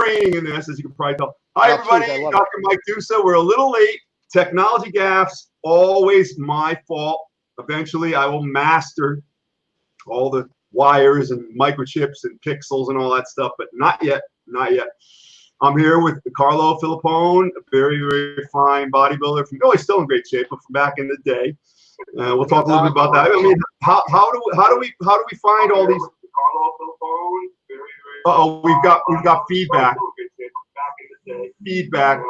training in this, as you can probably tell. Hi, Oh, everybody. please, Dr. Mike Dusa. We're a little late. Technology gaffes, always my fault. Eventually, I will master all the wires and microchips and pixels and all that stuff, but not yet. Not yet. I'm here with Carlo Filippone, a very, very fine bodybuilder from, he's still in great shape, but from back in the day. We'll talk a little bit about that. I mean, how do we find all these? Uh-oh, we've got feedback. Feedback.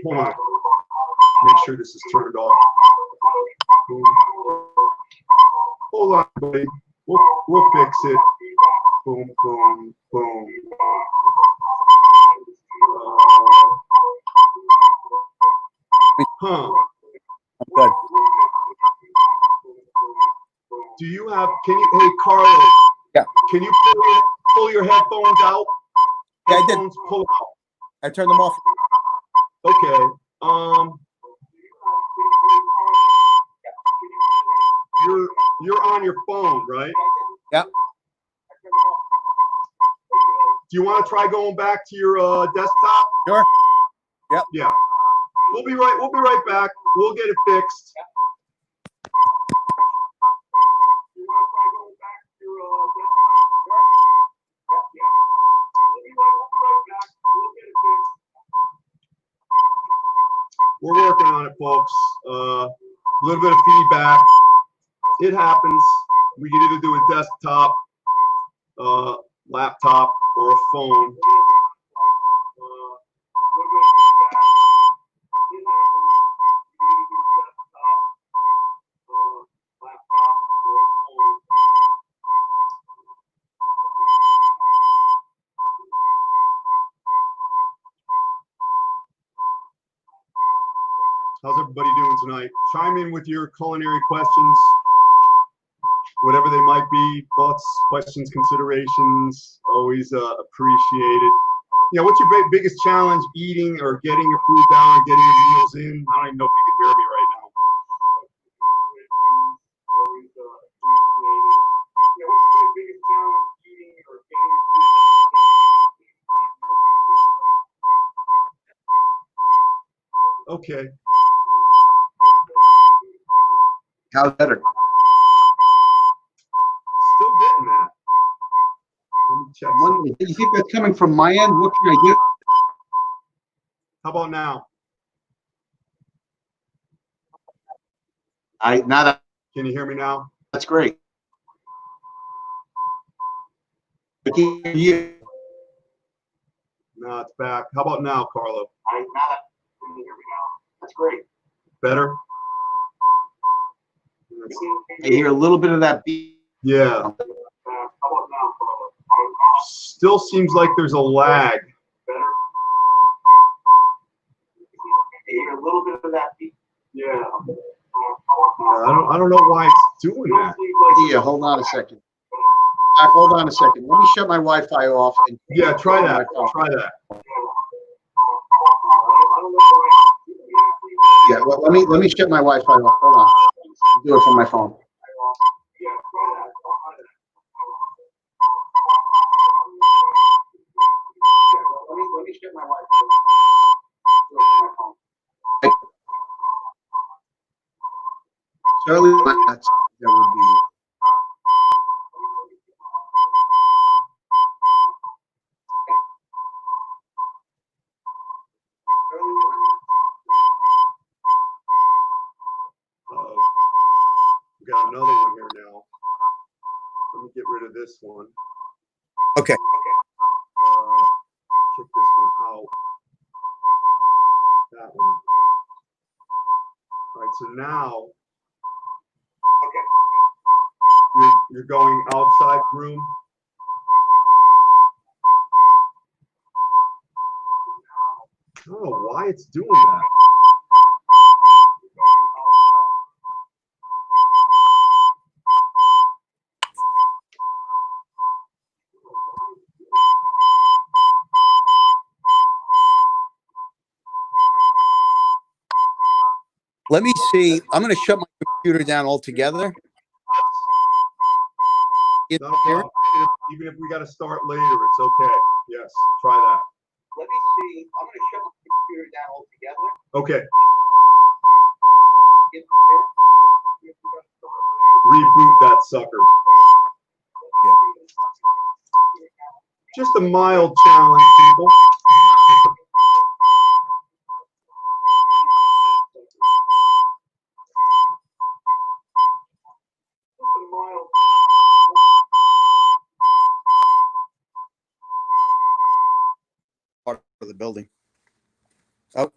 Hold on. Make sure this is turned off. Boom. Hold on, buddy. We'll fix it. Boom, boom, boom. I'm good. Do you have? Hey, Carlo. Yeah. Can you pull your headphones out? Yeah, I did. Pull out. I turned them off. Okay. You're on your phone, right? Yeah. Do you want to try going back to your desktop? Sure. Yep. Yeah. We'll be right back. We'll get it fixed. We're working on it, folks. A little bit of feedback. It happens. We can either do a desktop, laptop, or a phone. How's everybody doing tonight? Chime in with your culinary questions, whatever they might be, thoughts, questions, considerations, always appreciated. What's your biggest challenge eating or getting your food down or getting your meals in? I don't even know if you can hear me right now. What's your biggest challenge eating or getting your food down? Okay. How's better? Still getting that. Let me check. You think that's coming from my end? What can I do? How about now? Can you hear me now? That's great. I can hear you. No, it's back. How about now, Carlo? Can you hear me now? That's great. Better? I hear a little bit of that beat. Yeah. How about now, Carlo? Still seems like there's a lag. Better? I hear a little bit of that beat. Yeah. I don't know why it's doing that. Yeah, hold on a second. Hold on a second. Let me shut my Wi-Fi off. Yeah, try that. Try that. Yeah, well, let me shut my Wi-Fi off. Hold on. I'll do it from my phone. Let me shut my Wi-Fi off. Do it from my phone. Certainly, that would be it. We got another one here now. Let me get rid of this one. Okay. Kick this one out. That one. All right, so now you're going outside the room. I don't know why it's doing that. Let me see. I'm going to shut my computer down altogether. Not a problem. Even if we got to start later, it's okay. Yes, try that. Let me see. I'm going to shut my computer down altogether. Okay. Reboot that sucker. Yeah. Just a mild challenge, people. Part of the building. Oh.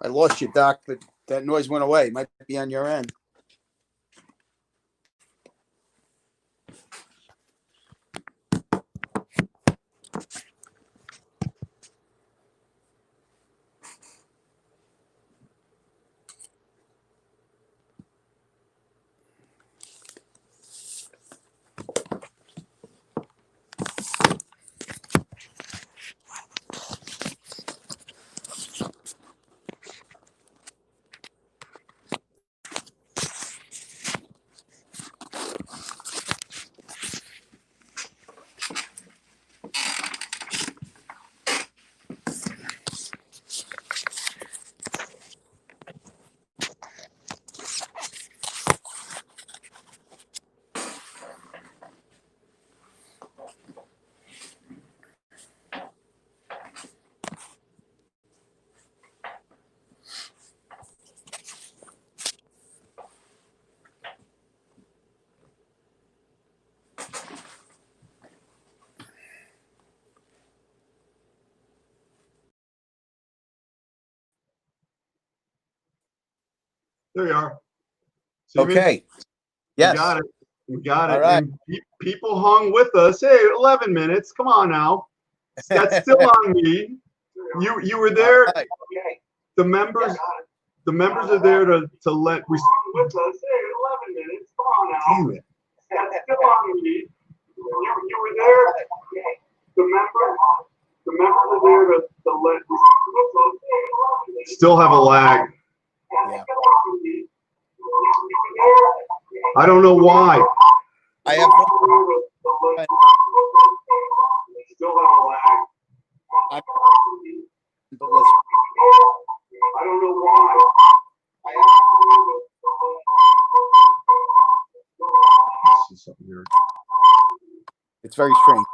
I lost you, Doc, but that noise went away. It might be on your end. There you are. See me? Okay. Yes. We got it. We got it. All right. And people hung with us. Hey, 11 minutes. Come on now. That's still on me. You were there. All right. The members are there to let we with us. Hey, 11 minutes. Come on now. Damn it. That's still on me. You were there. The members are there to let we still have a lag. Yeah. I don't know why. I have one. Still have a lag. But let's, I don't know why. Let's see something here. it's very strange.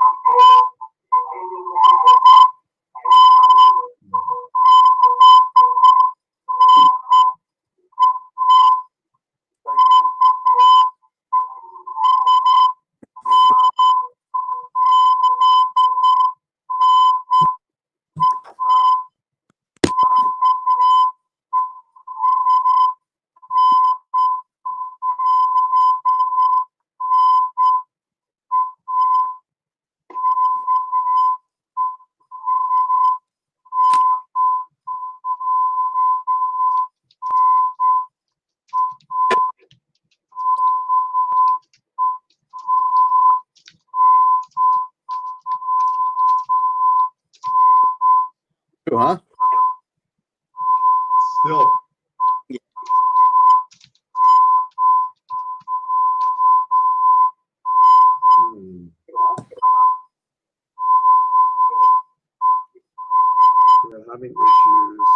Huh? Still. Yeah, having issues.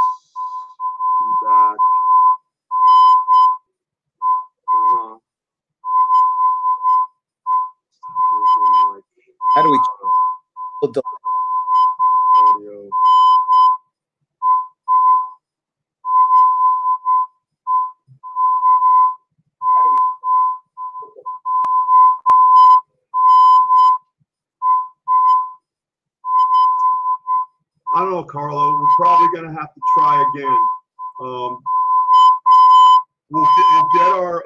Feedback. How do we Audio. I don't know, Carlo. We're probably going to have to try again. We'll get our.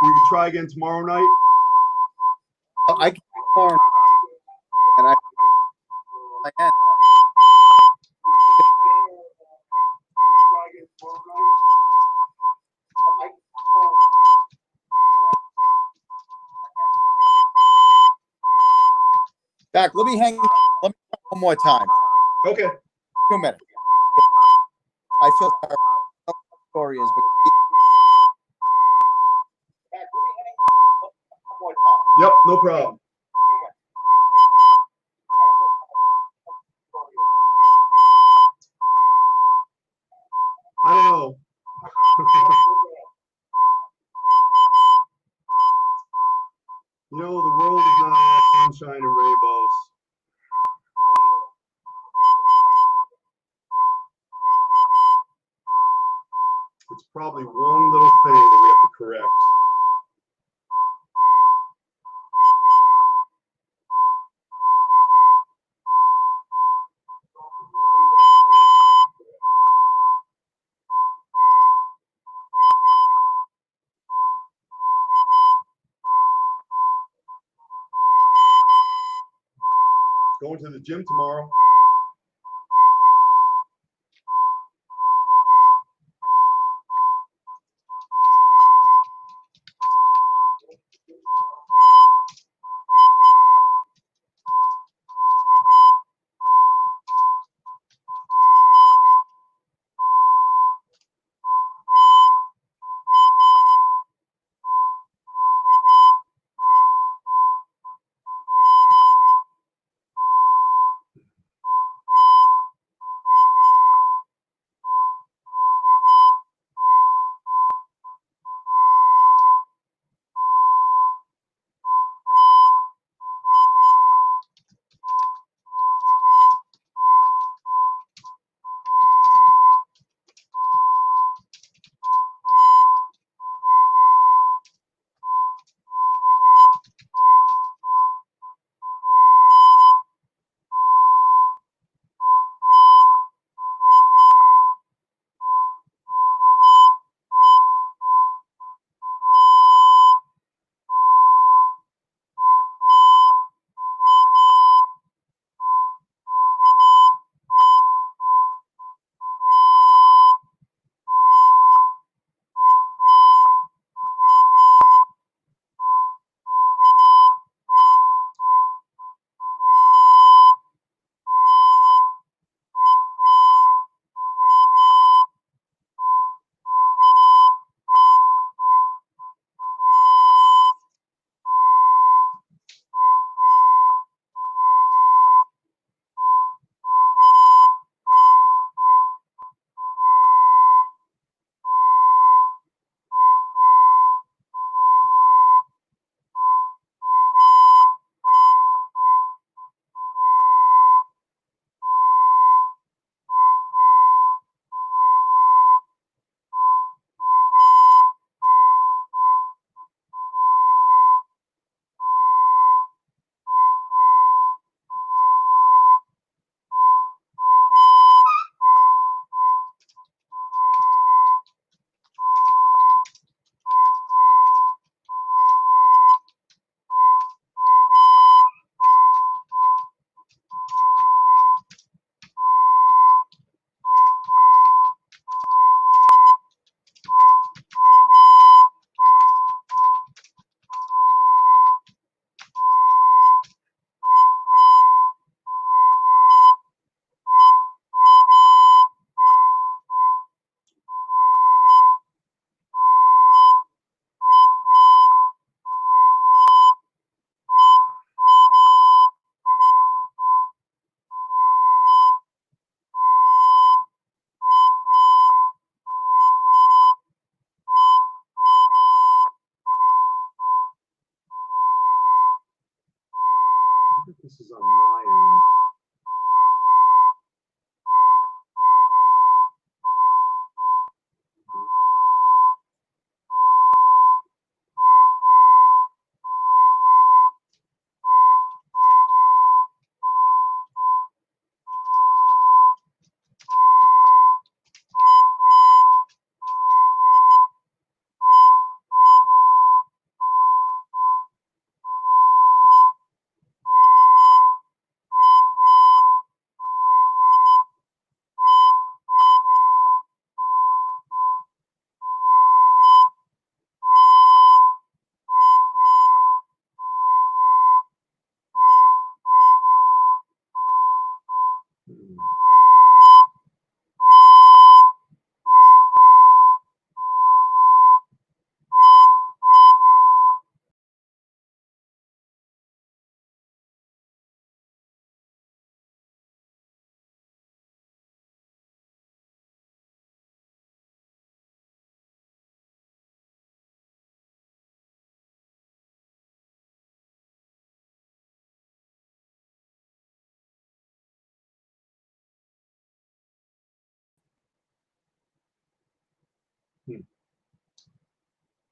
We can try again tomorrow night. I can perform and I can. Doc, let me hang one more time. Okay. 2 minutes. I feel sorry. I don't know what the story is, but Yep, no problem. I don't know. You know, the world is not all sunshine and rainbows. It's probably one little thing that we have to correct. Going to the gym tomorrow.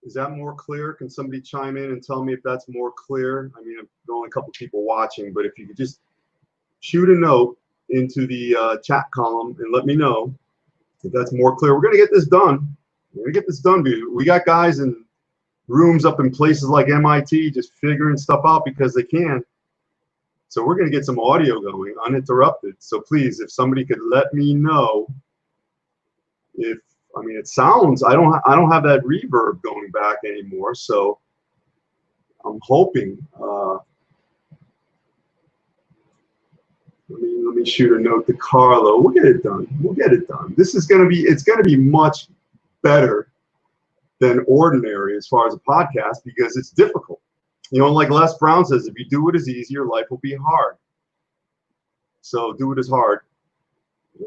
Is that more clear? Can somebody chime in and tell me if that's more clear? I mean, there are only a couple people watching, but if you could just shoot a note into the chat column and let me know if that's more clear. We're going to get this done. We're going to get this done, dude. We got guys in rooms up in places like MIT just figuring stuff out because they can. So we're going to get some audio going uninterrupted. So please, if somebody could let me know if, I mean, it sounds, I don't have that reverb going back anymore. So I'm hoping, let me shoot a note to Carlo. We'll get it done. We'll get it done. This is going to be, it's going to be much better than ordinary as far as a podcast because it's difficult. You know, like Les Brown says, if you do it as easy, your life will be hard. So do it as hard.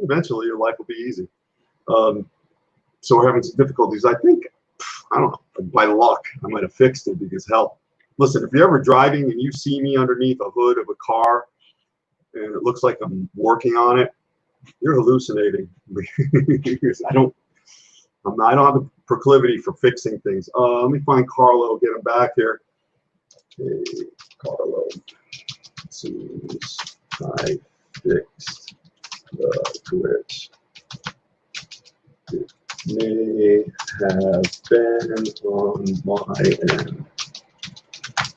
Eventually, your life will be easy. So we're having some difficulties. I think, I don't know, by luck, I might have fixed it because hell, listen, if you're ever driving and you see me underneath a hood of a car and it looks like I'm working on it, you're hallucinating. I don't have the proclivity for fixing things. Let me find Carlo, get him back here. Okay, Carlo, as soon as I fixed the glitch, it may have been on my end.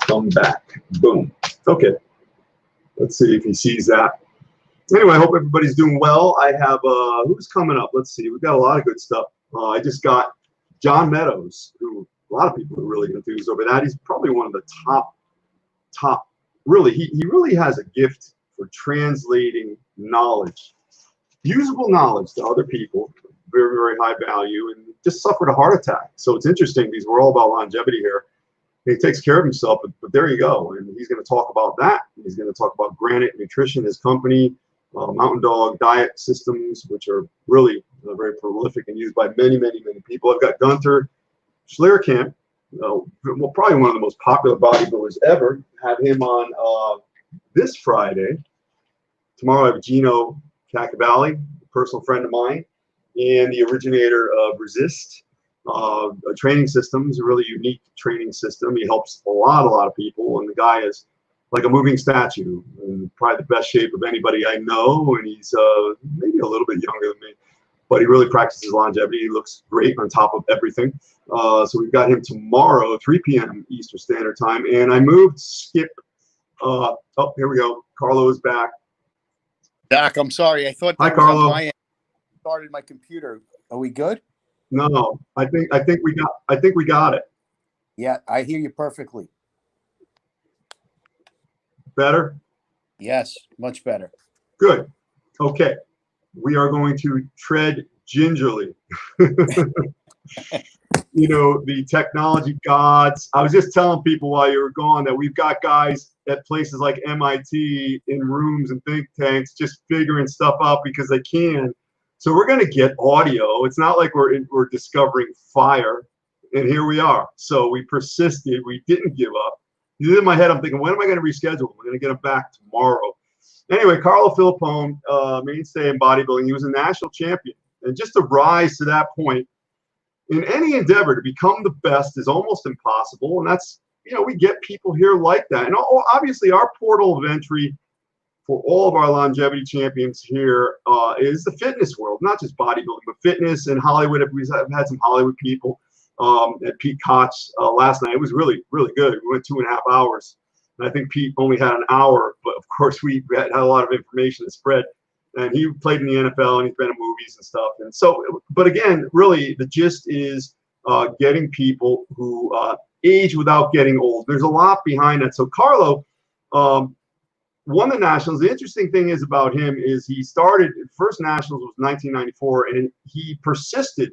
Come back. Boom. Okay. Let's see if he sees that. Anyway, I hope everybody's doing well. I have, who's coming up? Let's see. We've got a lot of good stuff. I just got John Meadows, who a lot of people are really enthused over that. He's probably one of the top, really, he really has a gift for translating knowledge, usable knowledge to other people, very, very high value, and just suffered a heart attack. So it's interesting because we're all about longevity here. He takes care of himself, but there you go. And he's going to talk about that. He's going to talk about Granite Nutrition, his company, Mountain Dog Diet Systems, which are really very prolific and used by many, many, many people. I've got Gunter Schlierkamp, well, probably one of the most popular bodybuilders ever. Have him on this Friday. Tomorrow I have Gino Cacavalli, a personal friend of mine, and the originator of Resist. A training system is a really unique training system. He helps a lot of people, and the guy is like a moving statue, and probably the best shape of anybody I know, and he's maybe a little bit younger than me, but he really practices longevity. He looks great on top of everything. So we've got him tomorrow, 3 p.m. Eastern Standard Time, and I moved Skip. Oh, here we go. Carlo is back. Doc, I'm sorry. I thought Hi, that was Carlo. on my end. Started my computer. Are we good? No, I think we got it. Yeah, I hear you perfectly. Better? Yes, much better. Good. Okay. We are going to tread gingerly. You know, the technology gods. I was just telling people while you were gone that we've got guys at places like MIT in rooms and think tanks just figuring stuff out because they can. So we're going to get audio. It's not like we're discovering fire, and here we are. So we persisted. We didn't give up. In my head, I'm thinking, when am I going to reschedule? We're going to get him back tomorrow. Anyway, Carlo Filippone, mainstay in bodybuilding. He was a national champion, and just to rise to that point in any endeavor to become the best is almost impossible. And that's, you know, we get people here like that. And obviously, our portal of entry for all of our longevity champions here is the fitness world, not just bodybuilding, but fitness and Hollywood. We've had some Hollywood people at Pete Koch's last night. It was really, really good. We went 2.5 hours. And I think Pete only had an hour, but of course we had a lot of information to spread. And he played in the NFL and he's been in movies and stuff. And so, but again, really the gist is getting people who age without getting old. There's a lot behind that. So Carlo, won the Nationals. The interesting thing is about him is he started, first Nationals was 1994, and he persisted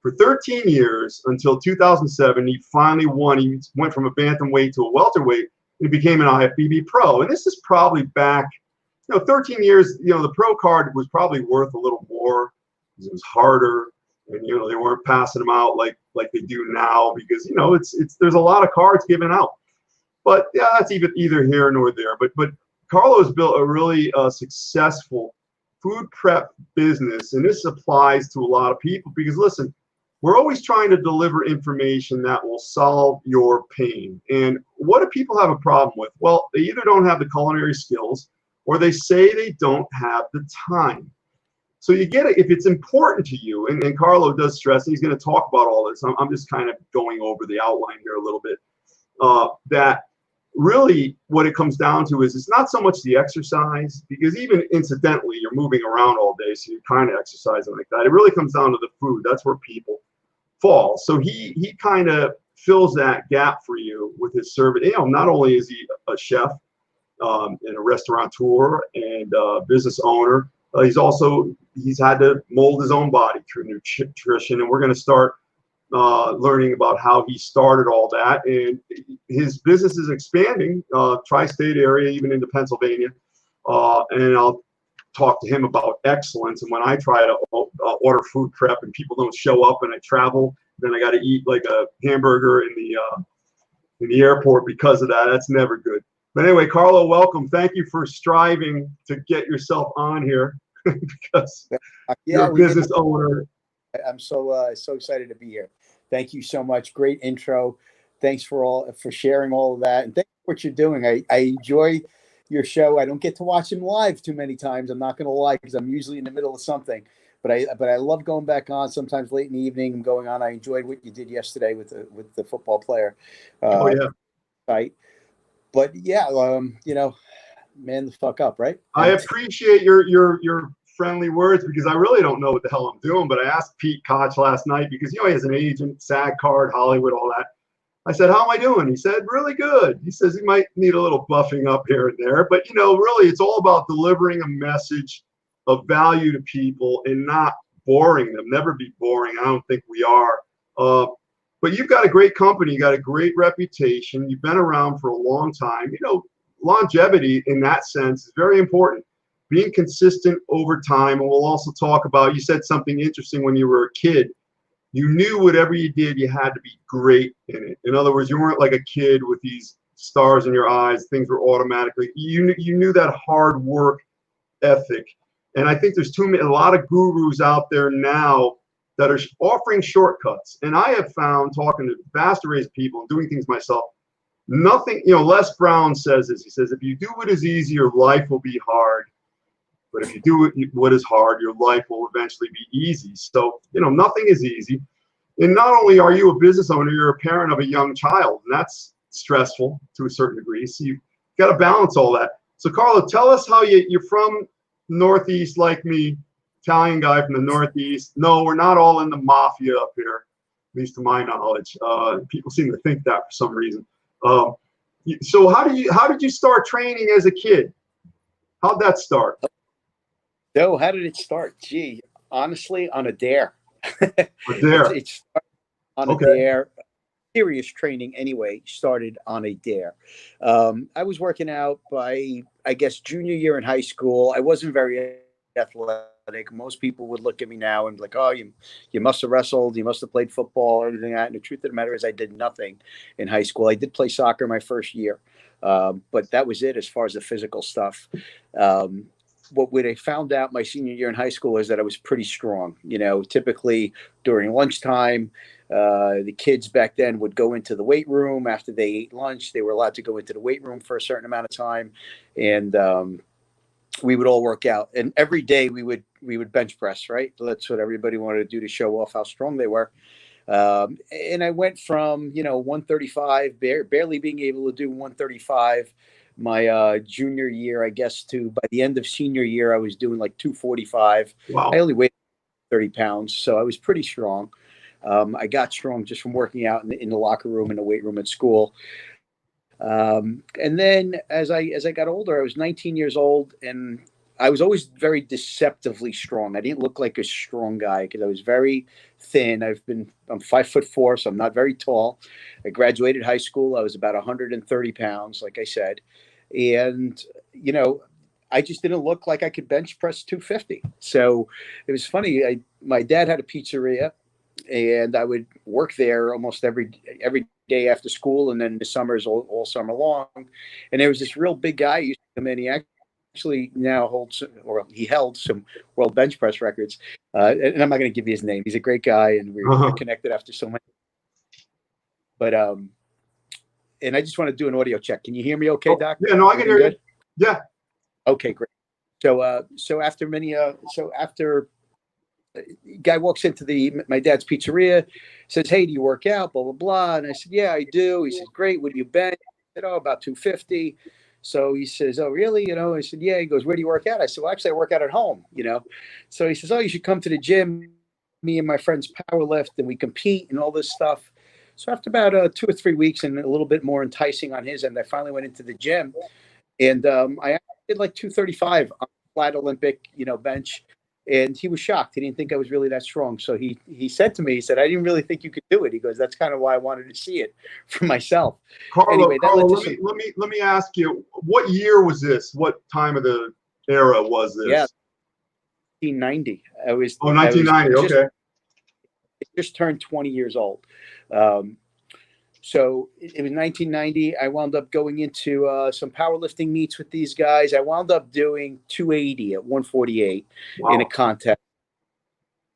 for 13 years until 2007. He finally won. He went from a bantamweight to a welterweight, and he became an IFBB pro. And this is probably back, 13 years, the pro card was probably worth a little more because it was harder, and, they weren't passing them out like they do now because, there's a lot of cards given out. But yeah, that's either here nor there. But Carlo's built a really successful food prep business, and this applies to a lot of people because listen, we're always trying to deliver information that will solve your pain. And what do people have a problem with? Well, they either don't have the culinary skills or they say they don't have the time. So you get it if it's important to you, and Carlo does stress, and he's going to talk about all this. I'm just kind of going over the outline here a little bit. That really what it comes down to is it's not so much the exercise, because even incidentally, you're moving around all day, so you're kind of exercising like that. It really comes down to the food. That's where people fall. So he kind of fills that gap for you with his service. You know, not only is he a chef and a restaurateur and business owner, he's had to mold his own body through nutrition, and we're going to start learning about how he started all that. And his business is expanding, tri-state area, even into Pennsylvania. And I'll talk to him about excellence. And when I try to order food prep and people don't show up and I travel, then I got to eat like a hamburger in the airport because of that. That's never good. But anyway, Carlo, welcome. Thank you for striving to get yourself on here because you're a business owner. I'm so excited to be here. Thank you so much. Great intro. Thanks for sharing all of that, and thanks for what you're doing. I enjoy your show. I don't get to watch him live too many times. I'm not going to lie, because I'm usually in the middle of something. But I love going back on. Sometimes late in the evening, I'm going on. I enjoyed what you did yesterday with the football player. Oh yeah. Right. But yeah, man the fuck up, right? I appreciate your friendly words, because I really don't know what the hell I'm doing. But I asked Pete Koch last night, because he has an agent, SAG card, Hollywood, all that. I said, how am I doing? He said, really good. He says he might need a little buffing up here and there, but really it's all about delivering a message of value to people and not boring them. Never be boring. I don't think we are. But you've got a great company. You got a great reputation. You've been around for a long time. Longevity in that sense is very important. Being consistent over time. And we'll also talk about, you said something interesting when you were a kid. You knew whatever you did, you had to be great in it. In other words, you weren't like a kid with these stars in your eyes. Things were automatically. You knew that hard work ethic. And I think there's a lot of gurus out there now that are offering shortcuts. And I have found, talking to vast arrays of people and doing things myself, nothing, Les Brown says this. He says, if you do what is easy, your life will be hard. But if you do what is hard, your life will eventually be easy. So, nothing is easy. And not only are you a business owner, you're a parent of a young child, and that's stressful to a certain degree. So you've got to balance all that. So, Carlo, tell us how you're from Northeast like me, Italian guy from the Northeast. No, we're not all in the mafia up here, at least to my knowledge. People seem to think that for some reason. So how did you start training as a kid? How'd that start? So how did it start? Gee, honestly, on a dare. A dare. It started on a dare. Serious training anyway started on a dare. I was working out by, I guess, junior year in high school. I wasn't very athletic. Most people would look at me now and be like, oh, you must have wrestled, you must have played football, or anything like that. And the truth of the matter is I did nothing in high school. I did play soccer my first year, but that was it as far as the physical stuff. What I found out my senior year in high school is that I was pretty strong. Typically during lunchtime, the kids back then would go into the weight room after they ate lunch. They were allowed to go into the weight room for a certain amount of time, and we would all work out. And every day we would bench press. Right, that's what everybody wanted to do to show off how strong they were. And I went from 135, barely being able to do 135. My junior year, I guess, to by the end of senior year, I was doing like 245. Wow. I only weighed 30 pounds, so I was pretty strong. I got strong just from working out in the locker room, in the weight room at school. And then as I got older, I was 19 years old, and I was always very deceptively strong. I didn't look like a strong guy because I was very thin. I'm 5'4", so I'm not very tall. I graduated high school. I was about 130 pounds, like I said. And, I just didn't look like I could bench press 250. So it was funny. My dad had a pizzeria, and I would work there almost every day after school, and then the summers all summer long. And there was this real big guy who used to come in. He actually now holds, or he held some world bench press records. And I'm not going to give you his name. He's a great guy, and we're connected after so much. But and I just want to do an audio check. Can you hear me okay, Doc? Yeah, no, I can hear you. Yeah. Okay, great. So after guy walks into my dad's pizzeria, says, "Hey, do you work out?" Blah blah blah. And I said, "Yeah, I do." He said, "Great. What do you bench?" I said, "Oh, about 250." So he says, "Oh, really?" I said, "Yeah." He goes, "Where do you work out?" I said, "Well, actually, I work out at home." So he says, "Oh, you should come to the gym. Me and my friends power lift, and we compete and all this stuff." So after about 2 or 3 weeks and a little bit more enticing on his end, I finally went into the gym, and I did like 235 on flat Olympic, bench. And he was shocked. He didn't think I was really that strong. So he said to me, he said, "I didn't really think you could do it." He goes, "That's kind of why I wanted to see it for myself." Carlo, Anyway, let me ask you, what year was this? What time of the era was this? Yeah, 1990. 1990. Okay. It just turned 20 years old. So it was 1990. I wound up going into some powerlifting meets with these guys. I wound up doing 280 at 148 in a contest.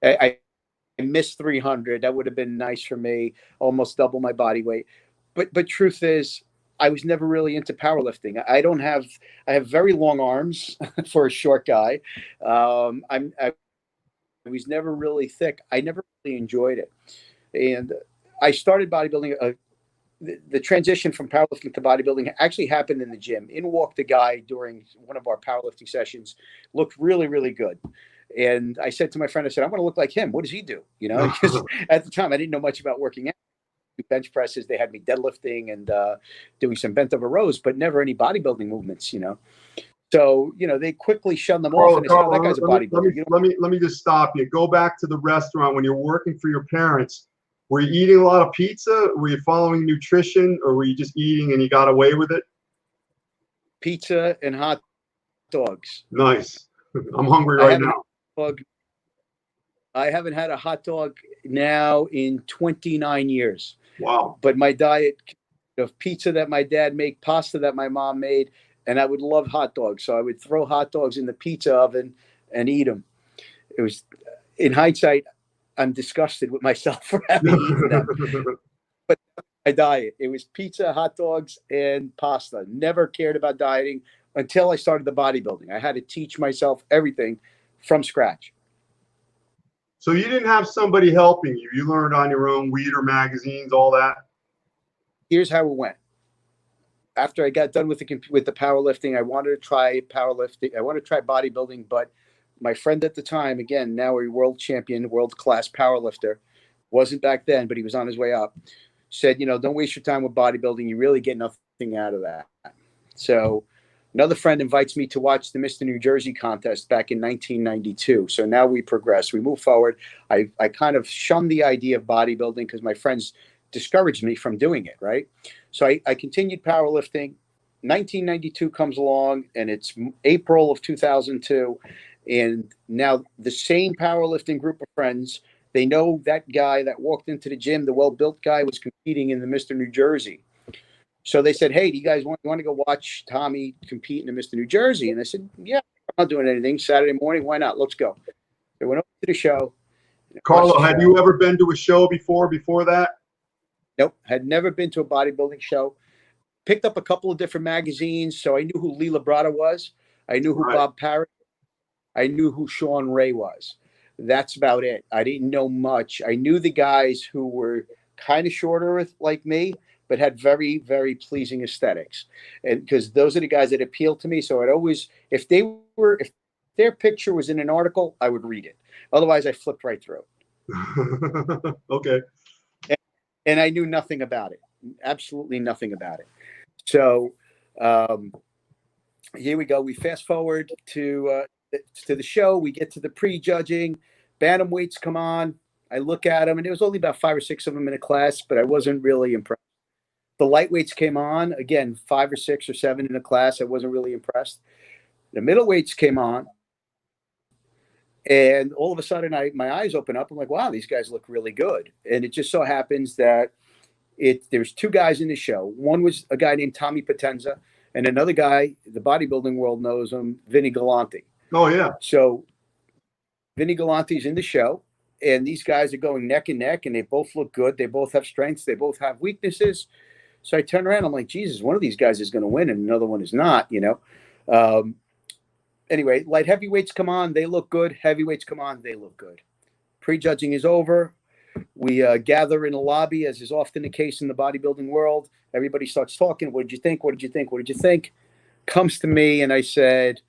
I missed 300. That would have been nice for me, almost double my body weight. But truth is, I was never really into powerlifting. I have very long arms for a short guy. I was never really thick. I never really enjoyed it. And I started bodybuilding. The transition from powerlifting to bodybuilding actually happened in the gym. In walked a guy during one of our powerlifting sessions, looked really, really good. And I said to my friend, I said, "I want to look like him. What does he do?" Because at the time I didn't know much about working out. Bench presses, they had me deadlifting and doing some bent over rows, but never any bodybuilding movements, So, they quickly shunned them off. And they said, "Oh, that guy's a bodybuilder." Let me just stop you. Go back to the restaurant when you're working for your parents. Were you eating a lot of pizza? Were you following nutrition, or were you just eating and you got away with it? Pizza and hot dogs. Nice. I'm hungry right now. I haven't had a hot dog now in 29 years. Wow. But my diet of pizza that my dad made, pasta that my mom made, and I would love hot dogs. So I would throw hot dogs in the pizza oven and eat them. It was, in hindsight, I'm disgusted with myself for having eaten them. But my diet, it was pizza, hot dogs, and pasta. Never cared about dieting until I started the bodybuilding. I had to teach myself everything from scratch. So you didn't have somebody helping you. You learned on your own, Weeder magazines, all that? Here's how it went. After I got done with the powerlifting, I wanted to try powerlifting. I wanted to try bodybuilding, but my friend at the time, again, now a world champion, world-class powerlifter, wasn't back then, but he was on his way up, said, "Don't waste your time with bodybuilding. You really get nothing out of that." So another friend invites me to watch the Mr. New Jersey contest back in 1992. So now we progress. We move forward. I kind of shunned the idea of bodybuilding because my friends discouraged me from doing it, right? So I continued powerlifting. 1992 comes along, and it's April of 2002. And now the same powerlifting group of friends, they know that guy that walked into the gym, the well-built guy, was competing in the Mr. New Jersey. So they said, "Hey, do you guys want to go watch Tommy compete in the Mr. New Jersey?" And I said, "Yeah, I'm not doing anything. Saturday morning, why not? Let's go." They went over to the show. Carlo, had you ever been to a show before that? Nope, had never been to a bodybuilding show. Picked up a couple of different magazines, so I knew who Lee Labrada was. I knew who Bob Parrott. I knew who Sean Ray was. That's about it. I didn't know much. I knew the guys who were kind of shorter like me, but had very, very pleasing aesthetics. And because those are the guys that appealed to me. So I'd always, if their picture was in an article, I would read it. Otherwise, I flipped right through. Okay. And I knew nothing about it. Absolutely nothing about it. So here we go. We fast forward to the show. We get to the pre-judging. Bantamweights come on. I look at them, and there was only about 5 or 6 of them in a class, but I wasn't really impressed. The lightweights came on, again, 5 or 6 or 7 in a class. I wasn't really impressed. The middleweights came on, and all of a sudden my eyes open up. I'm like, wow, these guys look really good. And it just so happens that there's 2 guys in the show. One was a guy named Tommy Potenza, and another guy, the bodybuilding world knows him, Vinny Galante. Oh yeah. So Vinny Galante's in the show, and these guys are going neck and neck, and they both look good. They both have strengths. They both have weaknesses. So I turn around. I'm like, Jesus, one of these guys is going to win, and another one is not. Anyway, light heavyweights come on. They look good. Heavyweights come on. They look good. Prejudging is over. We gather in the lobby, as is often the case in the bodybuilding world. Everybody starts talking. What did you think? What did you think? What did you think? Comes to me, and I said,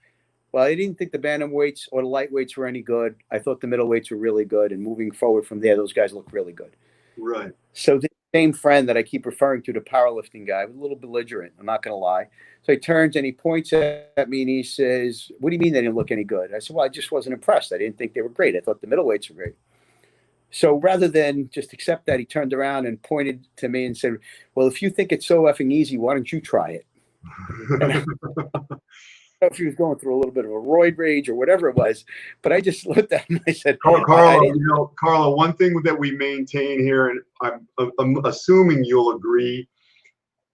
well, I didn't think the bantamweights or the lightweights were any good. I thought the middleweights were really good. And moving forward from there, those guys look really good. Right. So the same friend that I keep referring to, the powerlifting guy, was a little belligerent. I'm not going to lie. So he turns and he points at me and he says, what do you mean they didn't look any good? I said, well, I just wasn't impressed. I didn't think they were great. I thought the middleweights were great. So rather than just accept that, he turned around and pointed to me and said, well, if you think it's so effing easy, why don't you try it? And I don't know if he was going through a little bit of a roid rage or whatever it was, but I just looked at him and I said, Carlo, one thing that we maintain here, and I'm assuming you'll agree,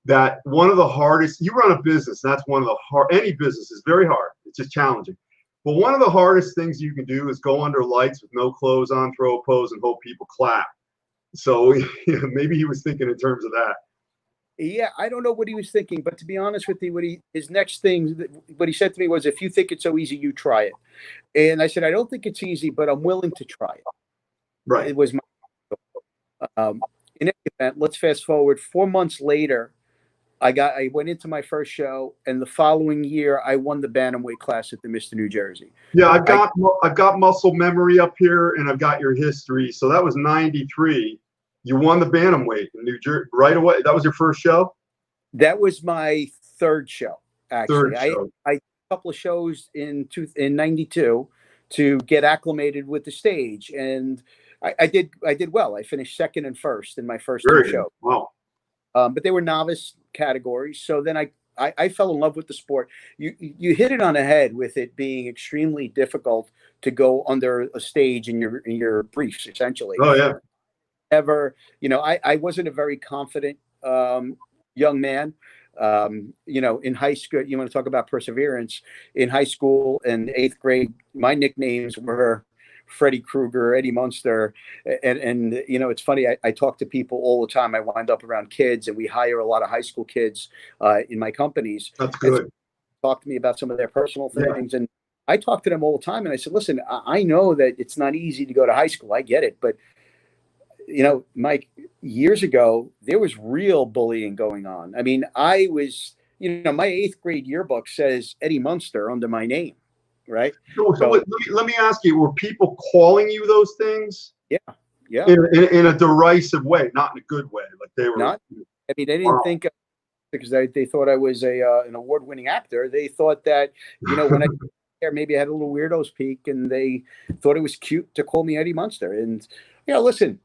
that one of the hardest, you run a business, that's one of the any business is very hard. It's just challenging. But one of the hardest things you can do is go under lights with no clothes on, throw a pose, and hope people clap. So maybe he was thinking in terms of that. Yeah, I don't know what he was thinking, but to be honest with you, his next thing, what he said to me was, if you think it's so easy, you try it. And I said, I don't think it's easy, but I'm willing to try it. Right. It was my in any event, let's fast forward 4 months later. I went into my first show, and the following year I won the bantamweight class at the Mr. New Jersey. Yeah, I've got muscle memory up here, and I've got your history. So that was 93. You won the bantamweight in New Jersey right away. That was your first show? That was my third show, actually. Third show. I did a couple of shows in 92 to get acclimated with the stage, and I did well. I finished second and first in my first two shows. Wow. But they were novice categories. So then I fell in love with the sport. You hit it on the head with it being extremely difficult to go under a stage in your briefs, essentially. Oh yeah. I wasn't a very confident young man. In high school, you want to talk about perseverance. In high school and 8th grade, my nicknames were Freddy Krueger, Eddie Munster. And it's funny, I talk to people all the time. I wind up around kids, and we hire a lot of high school kids in my companies. That's good. Talk to me about some of their personal things. Yeah. And I talk to them all the time, and I said, listen, I know that it's not easy to go to high school. I get it. But, Mike, years ago, there was real bullying going on. I mean, I was, my 8th grade yearbook says Eddie Munster under my name. Right. So let me ask you, were people calling you those things? Yeah. In a derisive way, not in a good way. Like they were not. I mean, they didn't think because they thought I was an award-winning actor. They thought that when I maybe I had a little weirdo's peak, and they thought it was cute to call me Eddie Munster. And listen,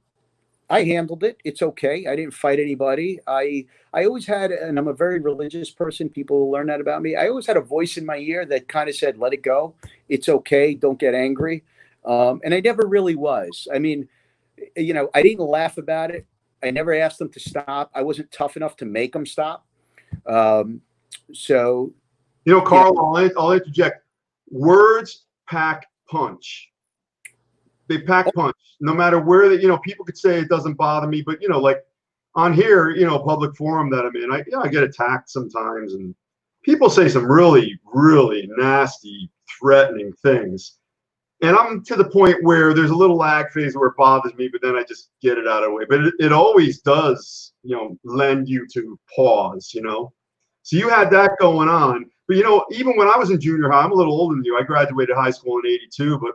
I handled it. It's okay. I didn't fight anybody. I always had, and I'm a very religious person. People will learn that about me. I always had a voice in my ear that kind of said, let it go. It's okay. Don't get angry. And I never really was. I mean, I didn't laugh about it. I never asked them to stop. I wasn't tough enough to make them stop. Carl, I'll interject. Words pack punch. They pack punch. No matter where people could say it doesn't bother me, but like on here, public forum that I'm in, I get attacked sometimes, and people say some really, really nasty, threatening things. And I'm to the point where there's a little lag phase where it bothers me, but then I just get it out of the way. But it always does, lend you to pause, So you had that going on. But, even when I was in junior high, I'm a little older than you. I graduated high school in 82, but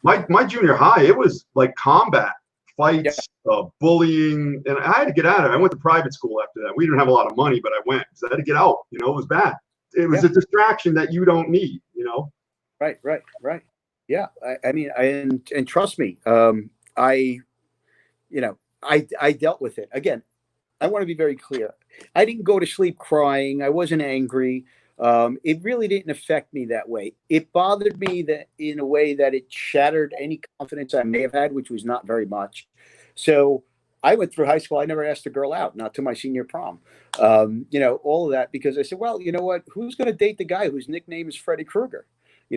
my junior high, it was like combat, fights, bullying, and I had to get out of it. I went to private school after that. We didn't have a lot of money, but I went because I had to get out. It was bad. It was a distraction that you don't need. Right. Yeah, I mean, and trust me, I dealt with it. Again, I want to be very clear. I didn't go to sleep crying. I wasn't angry. It really didn't affect me that way. It bothered me that in a way that it shattered any confidence I may have had, which was not very much. So I went through high school. I never asked a girl out, not to my senior prom. All of that because I said, well, you know what? Who's going to date the guy whose nickname is Freddy Krueger?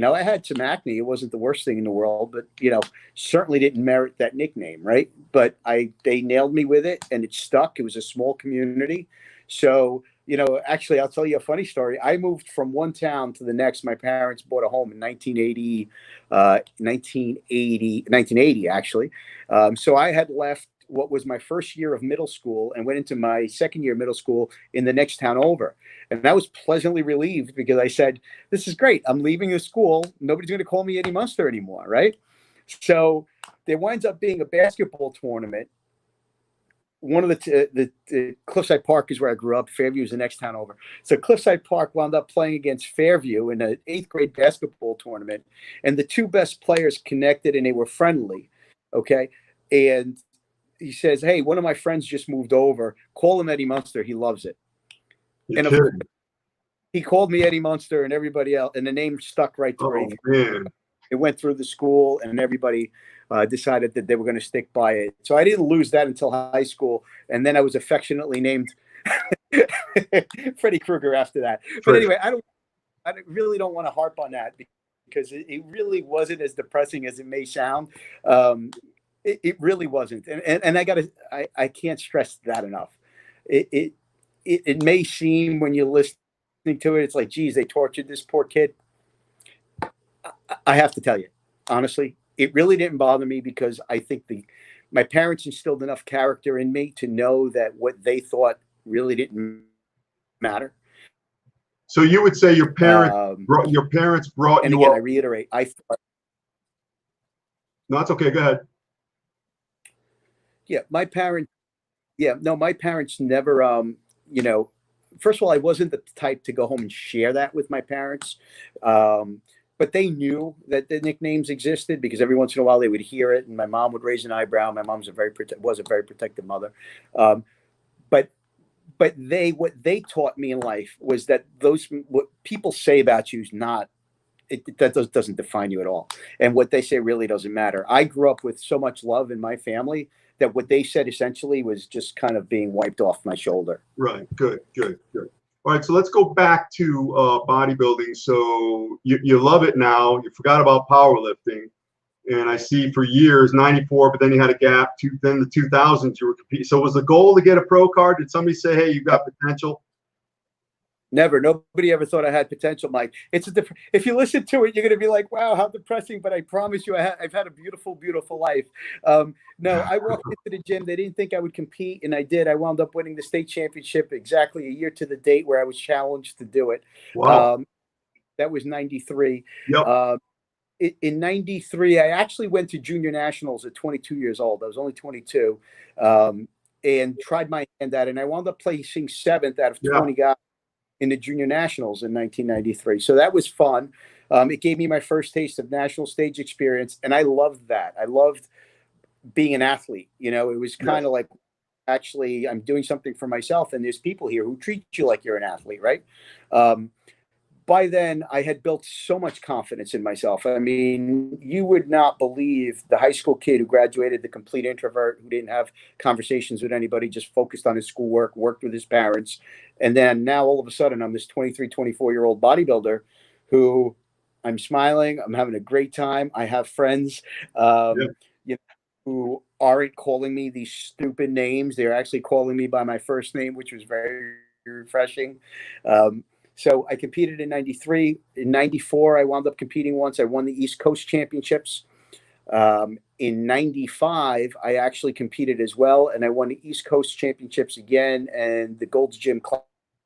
I had some acne. It wasn't the worst thing in the world, but certainly didn't merit that nickname, right? But they nailed me with it, and it stuck. It was a small community, so actually, I'll tell you a funny story. I moved from one town to the next. My parents bought a home in 1980, actually. So I had left what was my first year of middle school and went into my second year of middle school in the next town over. And I was pleasantly relieved because I said, this is great. I'm leaving the school. Nobody's going to call me Eddie Munster anymore, right? So there winds up being a basketball tournament. One of the Cliffside Park is where I grew up. Fairview is the next town over. So Cliffside Park wound up playing against Fairview in an 8th grade basketball tournament. And the two best players connected and they were friendly. Okay. And he says, hey, one of my friends just moved over. Call him Eddie Munster. He loves it. You're kidding. He called me Eddie Munster and everybody else. And the name stuck right through. Oh, man. It went through the school and everybody decided that they were going to stick by it. So I didn't lose that until high school. And then I was affectionately named Freddy Krueger after that. But anyway, I really don't want to harp on that because it really wasn't as depressing as it may sound. It really wasn't. And I can't stress that enough. It may seem when you're listening to it, it's like, geez, they tortured this poor kid. I have to tell you, honestly, it really didn't bother me because I think my parents instilled enough character in me to know that what they thought really didn't matter. So you would say your parents brought you again, up. I reiterate, I thought. No, it's okay. Go ahead. Yeah, my parents never, first of all, I wasn't the type to go home and share that with my parents. But they knew that the nicknames existed because every once in a while they would hear it and my mom would raise an eyebrow. My mom's was a very protective mother. But what they taught me in life was that what people say about you is not, that doesn't define you at all. And what they say really doesn't matter. I grew up with so much love in my family that what they said essentially was just kind of being wiped off my shoulder. Right. Good. All right, so let's go back to bodybuilding. So you love it now. You forgot about powerlifting. And I see for years, 94, but then you had a gap. Then the 2000s, you were competing. So was the goal to get a pro card? Did somebody say, hey, you've got potential? Never. Nobody ever thought I had potential, Mike. It's a different. If you listen to it, you're going to be like, "Wow, how depressing!" But I promise you, I've had a beautiful, beautiful life. No, I walked into the gym. They didn't think I would compete, and I did. I wound up winning the state championship exactly a year to the date where I was challenged to do it. Wow. That was 93. Yep. In 93, I actually went to junior nationals at 22 years old. I was only 22, and tried my hand at it. And I wound up placing 7th out of 20 guys in the junior nationals in 1993. So that was fun. It gave me my first taste of national stage experience. And I loved that. I loved being an athlete. It was kind of like, actually, I'm doing something for myself. And there's people here who treat you like you're an athlete, right? By then, I had built so much confidence in myself. I mean, you would not believe the high school kid who graduated, the complete introvert, who didn't have conversations with anybody, just focused on his schoolwork, worked with his parents. And then now all of a sudden, I'm this 23, 24-year-old bodybuilder who I'm smiling. I'm having a great time. I have friends who aren't calling me these stupid names. They're actually calling me by my first name, which was very refreshing. So I competed in 93. In 94, I wound up competing once. I won the East Coast Championships. In 95, I actually competed as well, and I won the East Coast Championships again. And the Gold's Gym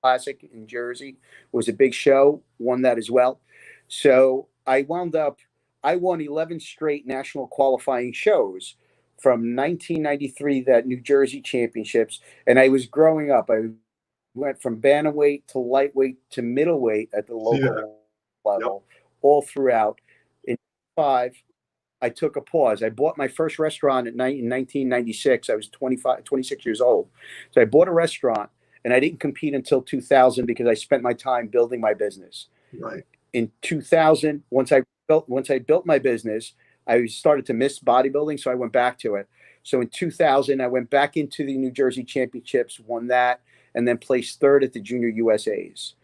Classic in Jersey was a big show. Won that as well. So I won 11 straight national qualifying shows from 1993, that New Jersey Championships. And I was growing up. I went from bantamweight to lightweight to middleweight at the local level, all throughout. In 5, I took a pause. I bought my first restaurant in 1996. I was 26 years old. So I bought a restaurant, and I didn't compete until 2000 because I spent my time building my business. Right. In 2000, once I built my business, I started to miss bodybuilding, so I went back to it. So in 2000, I went back into the New Jersey Championships, won that, and then placed third at the Junior USAs.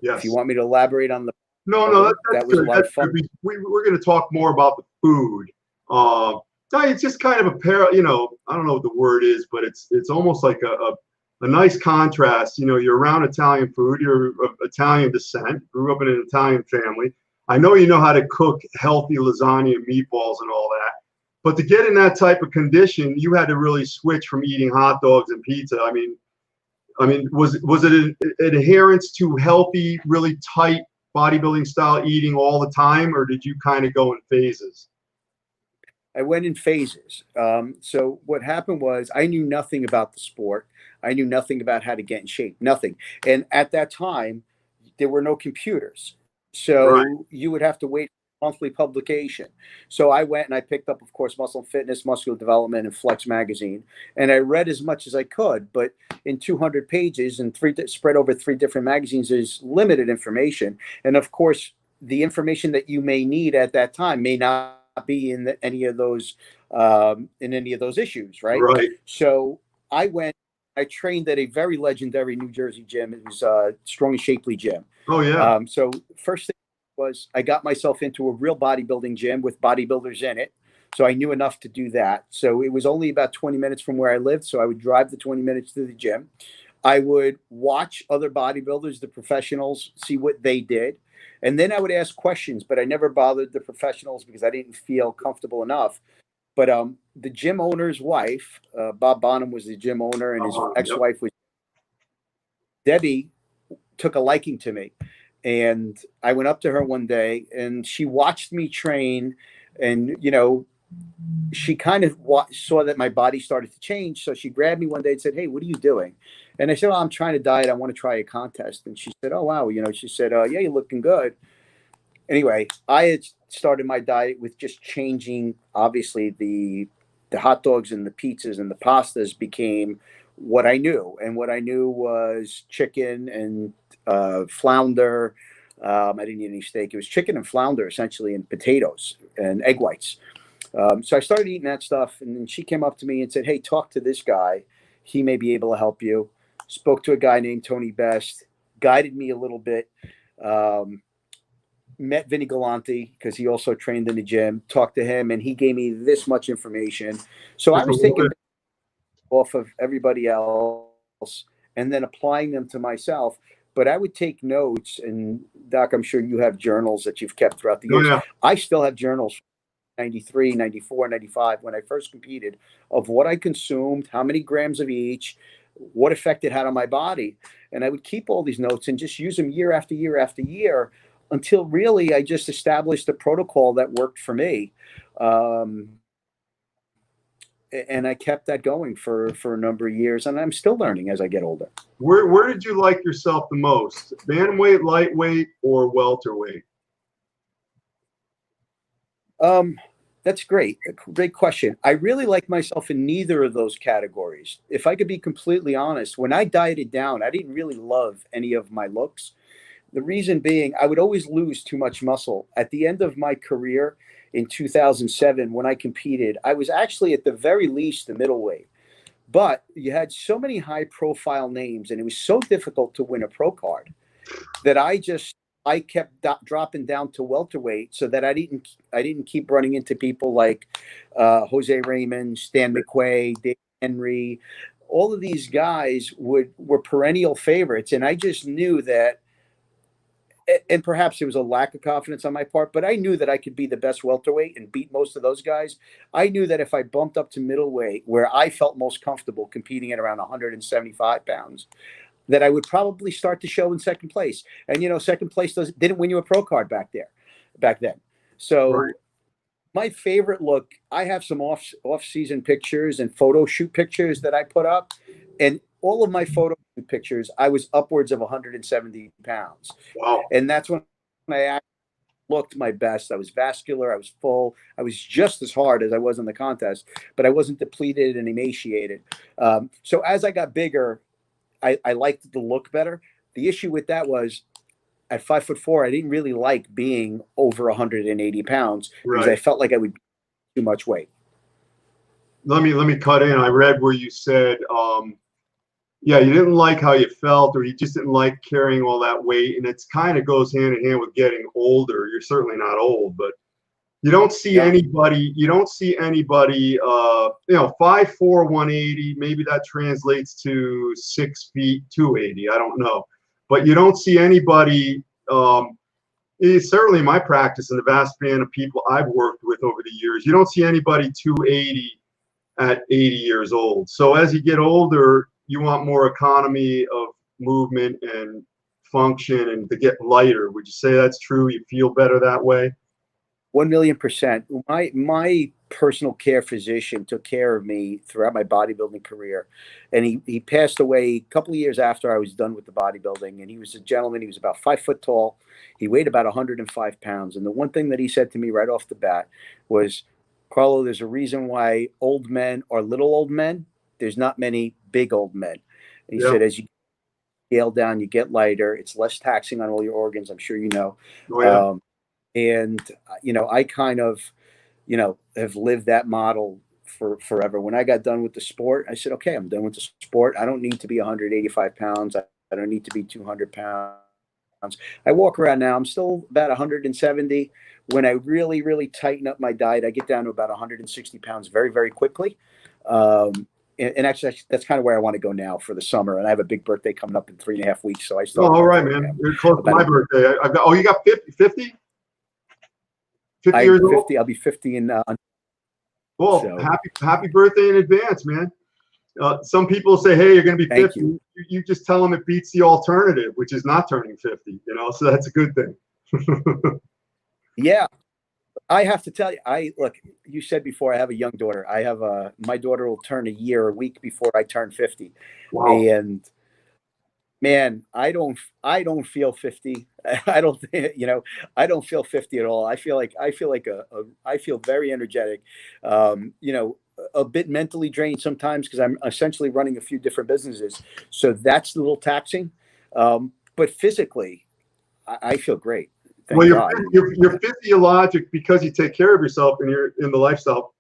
Yes. If you want me to elaborate on the No, that's that was good. a lot of fun. We're going to talk more about the food. It's just kind of a pair. I don't know what the word is, but it's almost like a nice contrast. You're around Italian food. You're of Italian descent. Grew up in an Italian family. I know you know how to cook healthy lasagna and meatballs and all that. But to get in that type of condition, you had to really switch from eating hot dogs and pizza. I mean, was it an adherence to healthy, really tight bodybuilding style eating all the time, or did you kind of go in phases? I went in phases. So what happened was I knew nothing about the sport. I knew nothing about how to get in shape, nothing. And at that time, there were no computers. So Right. you would have to wait for a monthly publication. So I went and I picked up, of course, Muscle and Fitness, Muscular Development, and Flex Magazine. And I read as much as I could. But in 200 pages and spread over 3 different magazines is limited information. And of course, the information that you may need at that time may not be in any of those issues, right? Right. So I trained at a very legendary New Jersey gym. It was Strong and Shapely Gym. Oh yeah. So first thing was I got myself into a real bodybuilding gym with bodybuilders in it. So I knew enough to do that. So it was only about 20 minutes from where I lived. So I would drive the 20 minutes to the gym. I would watch other bodybuilders, the professionals, see what they did. And then I would ask questions, but I never bothered the professionals because I didn't feel comfortable enough. But the gym owner's wife, Bob Bonham was the gym owner, and his ex-wife was Debbie, took a liking to me. And I went up to her one day and she watched me train, and, she kind of saw that my body started to change. So she grabbed me one day and said, "Hey, what are you doing?" And I said, "Oh, I'm trying to diet. I want to try a contest." And she said, "Oh, wow." She said, "Yeah, you're looking good." Anyway, I had started my diet with just changing. Obviously, the hot dogs and the pizzas and the pastas became what I knew. And what I knew was chicken and flounder. I didn't eat any steak. It was chicken and flounder, essentially, and potatoes and egg whites. So I started eating that stuff, and then she came up to me and said, "Hey, talk to this guy. He may be able to help you." Spoke to a guy named Tony Best, guided me a little bit. Met Vinny Galante because he also trained in the gym. Talked to him, and he gave me this much information. So I was taking off of everybody else and then applying them to myself. But I would take notes, and Doc, I'm sure you have journals that you've kept throughout the years. Yeah. I still have journals 93, 94, 95, when I first competed, of what I consumed, how many grams of each, what effect it had on my body. And I would keep all these notes and just use them year after year after year until really I just established a protocol that worked for me. And I kept that going for a number of years, and I'm still learning as I get older. Where did you like yourself the most? Bantamweight, lightweight, or welterweight? That's great. A great question. I really like myself in neither of those categories. If I could be completely honest, when I dieted down, I didn't really love any of my looks. The reason being, I would always lose too much muscle. At the end of my career in 2007, when I competed, I was actually at the very least the middleweight. But you had so many high profile names, and it was so difficult to win a pro card that I kept dropping down to welterweight so that I didn't keep running into people like Jose Raymond, Stan McQuay, Dave Henry. All of these guys were perennial favorites, and I just knew that. And perhaps it was a lack of confidence on my part, but I knew that I could be the best welterweight and beat most of those guys. I knew that if I bumped up to middleweight, where I felt most comfortable competing at around 175 pounds, that I would probably start to show in second place. And second place didn't win you a pro card back then. So Right. my favorite look, I have some off season pictures and photo shoot pictures that I put up, and all of my photo shoot pictures, I was upwards of 170 pounds. Wow. And that's when I actually looked my best. I was vascular. I was full. I was just as hard as I was in the contest, but I wasn't depleted and emaciated. So as I got bigger, I liked the look better. The issue with that was at 5'4", I didn't really like being over 180 pounds because I Right. felt like I would be too much weight. let me cut in. I read where you said, yeah, you didn't like how you felt, or you just didn't like carrying all that weight, and it's kind of goes hand in hand with getting older. You're certainly not old, but you don't see Yeah. anybody. You don't see anybody. 5'4", 180. Maybe that translates to 6 feet, 280. I don't know, but you don't see anybody. It's certainly in my practice and the vast span of people I've worked with over the years, you don't see anybody 280 at 80 years old. So as you get older, you want more economy of movement and function and to get lighter. Would you say that's true? You feel better that way? 1,000,000%. My personal care physician took care of me throughout my bodybuilding career, and he passed away a couple of years after I was done with the bodybuilding. And he was a gentleman. He was about 5 foot tall. He weighed about 105 pounds. And the one thing that he said to me right off the bat was, Carlo, there's a reason why old men are little old men. There's not many big old men. And he Yeah. said, as you scale down, you get lighter. It's less taxing on all your organs. I'm sure you know. Oh, yeah. And I kind of have lived that model for forever. When I got done with the sport, I said, okay, I'm done with the sport. I don't need to be 185 pounds. I don't need to be 200 pounds. I walk around now, I'm still about 170. When I really, really tighten up my diet, I get down to about 160 pounds very, very quickly. And actually, that's kind of where I want to go now for the summer. And I have a big birthday coming up in 3.5 weeks. So I Oh, started. all right, man. You're close to my birthday. I've got. Oh, you got 50? 50 years old? 50. I'll be 50 in. Well, So, happy birthday in advance, man. Some people say, hey, you're going to be 50. you. You just tell them it beats the alternative, which is not turning 50, so that's a good thing. Yeah. I have to tell you, look, you said before I have a young daughter. I have my daughter will turn a week before I turn 50. Wow. And man, I don't feel 50. I don't I don't feel 50 at all. I feel like I feel very energetic. A bit mentally drained sometimes because I'm essentially running a few different businesses. So that's a little taxing. But physically, I feel great. Thank God. You're physiologic because you take care of yourself and you're in the lifestyle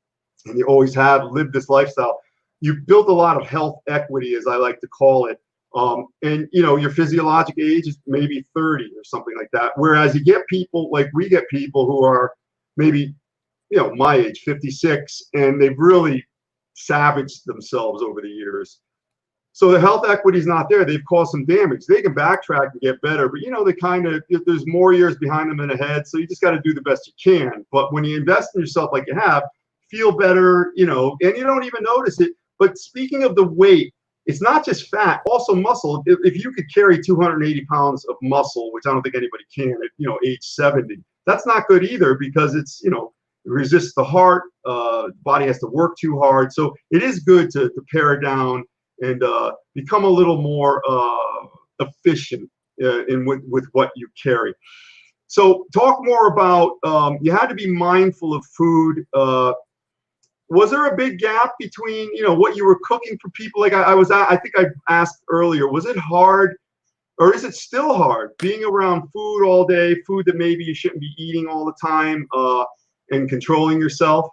and you always have lived this lifestyle. You've built a lot of health equity, as I like to call it. And your physiologic age is maybe 30 or something like that. Whereas you get people like we get people who are maybe, my age, 56, and they've really savaged themselves over the years. So the health equity is not there. They've caused some damage. They can backtrack and get better, but there's more years behind them than ahead. So you just got to do the best you can. But when you invest in yourself like you have, feel better, and you don't even notice it. But speaking of the weight, it's not just fat, also muscle. If you could carry 280 pounds of muscle, which I don't think anybody can at age 70, that's not good either because it's it resists the heart. Body has to work too hard. So it is good to pare down and become a little more efficient with what you carry. So talk more about you had to be mindful of food. Was there a big gap between what you were cooking for people? Like I think I asked earlier, was it hard or is it still hard being around food all day, food that maybe you shouldn't be eating all the time, and controlling yourself?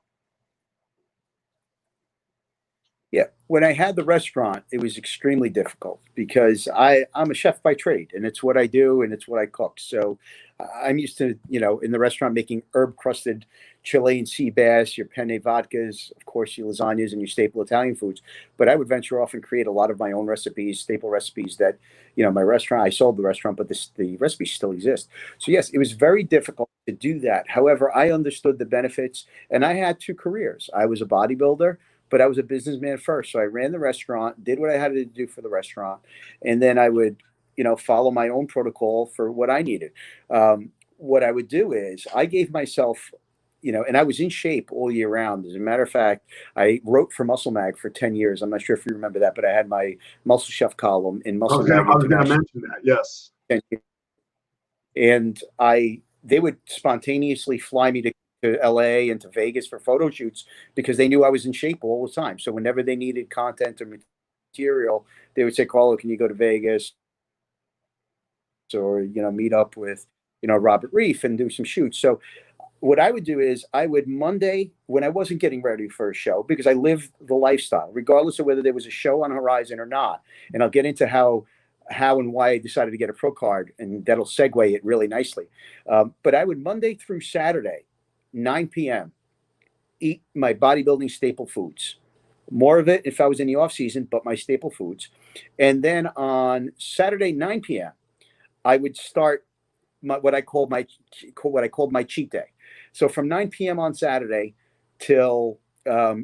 Yeah, when I had the restaurant, it was extremely difficult because I'm a chef by trade, and it's what I do, and it's what I cook. So I'm used to, in the restaurant making herb-crusted Chilean sea bass, your penne vodkas, of course, your lasagnas, and your staple Italian foods. But I would venture off and create a lot of my own recipes, staple recipes that, my restaurant, I sold the restaurant, but the recipes still exist. So yes, it was very difficult to do that. However, I understood the benefits, and I had two careers. I was a bodybuilder, but I was a businessman first. So I ran the restaurant, did what I had to do for the restaurant, and then I would, follow my own protocol for what I needed. What I would do is I gave myself, and I was in shape all year round. As a matter of fact, I wrote for Muscle Mag for 10 years. I'm not sure if you remember that, but I had my Muscle Chef column in Muscle Mag. I was going to mention that, yes. And they would spontaneously fly me to LA and to Vegas for photo shoots because they knew I was in shape all the time. So whenever they needed content or material, they would say, Carlo, can you go to Vegas or, meet up with, Robert Reef and do some shoots. So what I would do is I would Monday, when I wasn't getting ready for a show, because I live the lifestyle, regardless of whether there was a show on the horizon or not. And I'll get into how and why I decided to get a pro card, and that'll segue it really nicely. But I would Monday through Saturday, 9 p.m., eat my bodybuilding staple foods. More of it if I was in the off season, but my staple foods. And then on Saturday, 9 p.m., I would start what I called my cheat day. So from 9 p.m. on Saturday till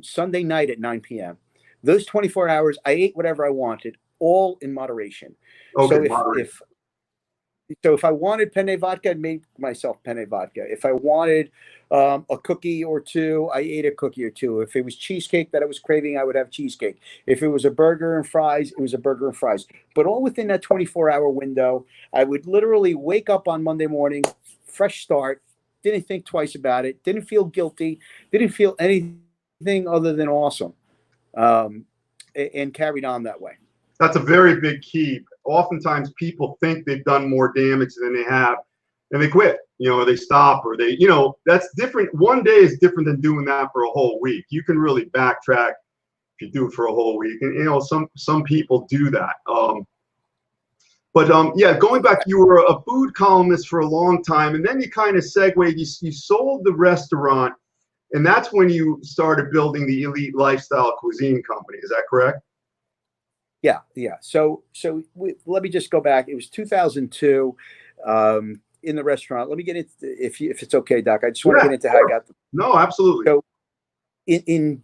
Sunday night at 9 p.m., those 24 hours, I ate whatever I wanted, all in moderation. Okay, So if I wanted penne vodka, I'd make myself penne vodka. If I wanted a cookie or two, I ate a cookie or two. If it was cheesecake that I was craving, I would have cheesecake. If it was a burger and fries, it was a burger and fries. But all within that 24-hour window, I would literally wake up on Monday morning, fresh start, didn't think twice about it, didn't feel guilty, didn't feel anything other than awesome, and carried on that way. That's a very big key. Oftentimes people think they've done more damage than they have, and they quit, or they stop, or they, that's different. One day is different than doing that for a whole week. You can really backtrack if you do it for a whole week. And, some people do that. Yeah, going back, you were a food columnist for a long time, and then you kind of segued, you sold the restaurant, and that's when you started building the Elite Lifestyle Cuisine company. Is that correct? Yeah. So let me just go back. It was 2002 in the restaurant. Let me get into, if it's okay, Doc. I just want to get into how I got. No, absolutely. So in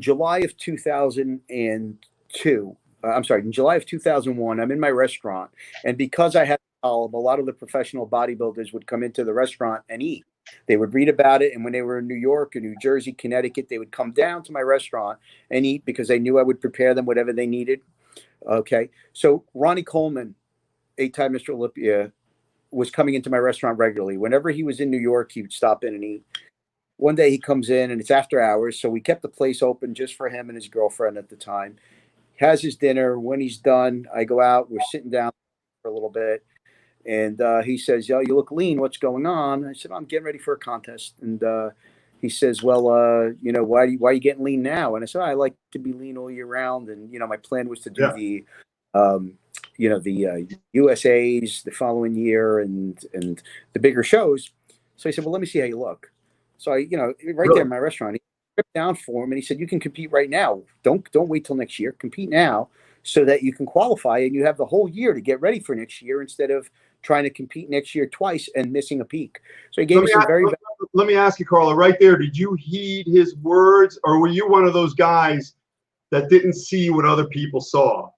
July of 2002, in July of 2001, I'm in my restaurant, and because I had a column, a lot of the professional bodybuilders would come into the restaurant and eat. They would read about it, and when they were in New York or New Jersey, Connecticut, they would come down to my restaurant and eat because they knew I would prepare them whatever they needed. Okay, so Ronnie Coleman, 8-time Mr. Olympia, was coming into my restaurant regularly. Whenever he was in New York, he would stop in and eat. One day he comes in, and it's after hours, so we kept the place open just for him and his girlfriend at the time. He has his dinner. When he's done, I go out. We're sitting down for a little bit, and he says, "Yo, you look lean. What's going on?" I said, "I'm getting ready for a contest." And he says, "Well, why are you getting lean now?" And I said, "I like to be lean all year round." And my plan was to do the USAs the following year and the bigger shows. So he said, "Well, let me see how you look." So I, right there in my restaurant, he stripped down for him, and he said, "You can compete right now. Don't wait till next year. Compete now so that you can qualify, and you have the whole year to get ready for next year instead of trying to compete next year twice and missing a peak." So he gave me some let me ask you, Carlo, right there, did you heed his words, or were you one of those guys that didn't see what other people saw?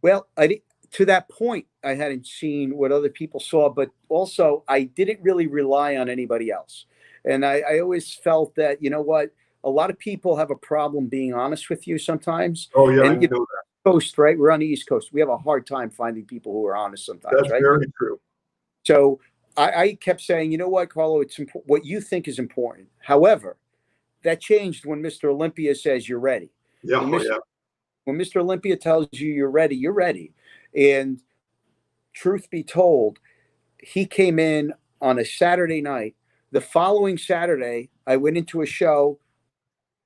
Well, to that point, I hadn't seen what other people saw, but also I didn't really rely on anybody else. And I always felt that, a lot of people have a problem being honest with you sometimes. Oh, yeah, and I know that. Coast, right? We're on the East Coast. We have a hard time finding people who are honest sometimes. That's right? very true. So I kept saying, "You know what, Carlo, it's what you think is important." However, that changed when Mr. Olympia says you're ready. Yeah, When Mr. Olympia tells you you're ready, you're ready. And truth be told, he came in on a Saturday night. The following Saturday, I went into a show,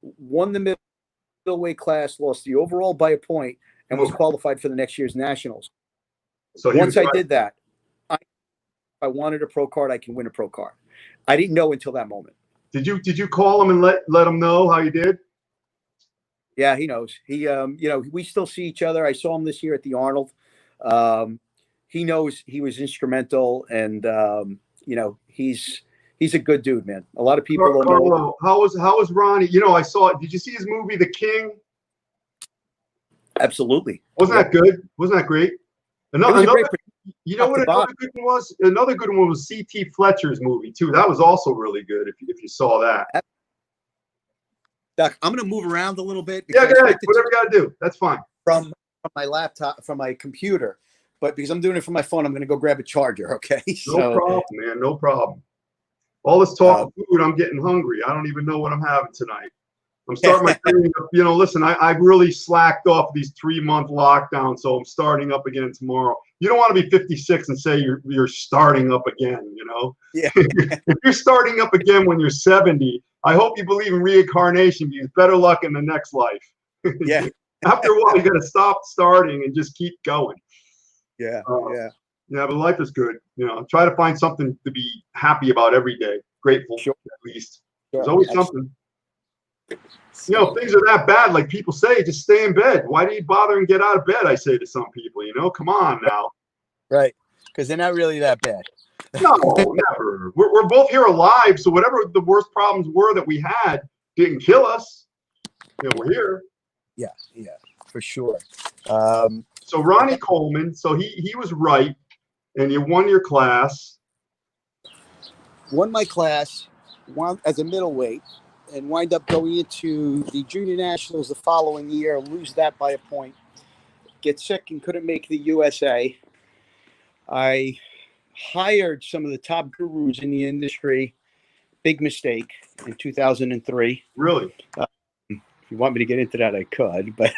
won the middleweight class, lost the overall by a point, and was qualified for the next year's nationals. So once I did that, if I wanted a pro card, I can win a pro card. I didn't know until that moment. Did you call him and let him know how you did? Yeah, he knows. He we still see each other. I saw him this year at the Arnold. He knows he was instrumental, and he's a good dude, man. A lot of people don't know. How was Ronnie? I saw. Did you see his movie, The King? Absolutely. Wasn't that good? Wasn't that great? Another good one was? Another good one was C.T. Fletcher's movie too. That was also really good. If you saw that. Doc, I'm going to move around a little bit. Yeah, whatever you got to do. That's fine. From my laptop, from my computer, but because I'm doing it from my phone, I'm going to go grab a charger. Okay. No problem, man. No problem. All this talk of food, I'm getting hungry. I don't even know what I'm having tonight. I'm starting my training. Listen, I really slacked off these 3-month lockdowns, so I'm starting up again tomorrow. you don't want to be 56 and say you're starting up again, you know? Yeah. If you're starting up again when you're 70, I hope you believe in reincarnation, because better luck in the next life. Yeah. After a while, you got to stop starting and just keep going. Yeah. Yeah. Yeah, but life is good. You know, try to find something to be happy about every day. Grateful, Sure. at least. Sure. There's always something. You know, if things are that bad, like people say, just stay in bed. Why do you bother and get out of bed? I say to some people, you know, come on now. Right. Because they're not really that bad. No, never. We're both here alive, so whatever the worst problems were that we had didn't kill us. You know, we're here. Yeah. Yeah. For sure. So Ronnie Coleman, so he was right, and you won your class. Won my class as a middleweight and wind up going into the junior nationals the following year, lose that by a point, get sick and couldn't make the USA. I hired some of the top gurus in the industry. Big mistake in 2003. Really? If you want me to get into that, I could, but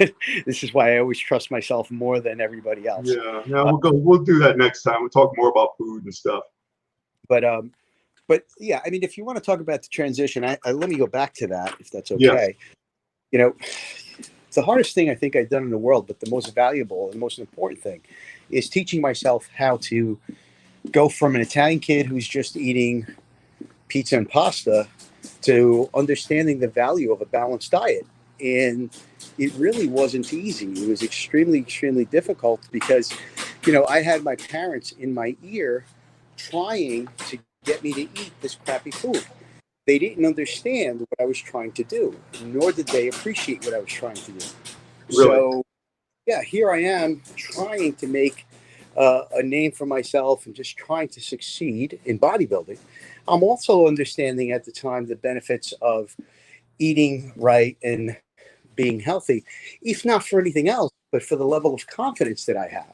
this is why I always trust myself more than everybody else. Yeah, we'll do that next time. We'll talk more about food and stuff. But yeah, I mean, if you want to talk about the transition, I let me go back to that, if that's okay. Yes. You know, it's the hardest thing I think I've done in the world, but the most valuable and most important thing is teaching myself how to go from an Italian kid who's just eating pizza and pasta to understanding the value of a balanced diet. And it really wasn't easy. It was extremely, extremely difficult because, you know, I had my parents in my ear trying to get me to eat this crappy food. They didn't understand what I was trying to do, nor did they appreciate what I was trying to do. Really? So, yeah, here I am trying to make a name for myself and just trying to succeed in bodybuilding. I'm also understanding at the time the benefits of eating right and being healthy, if not for anything else, but for the level of confidence that I have.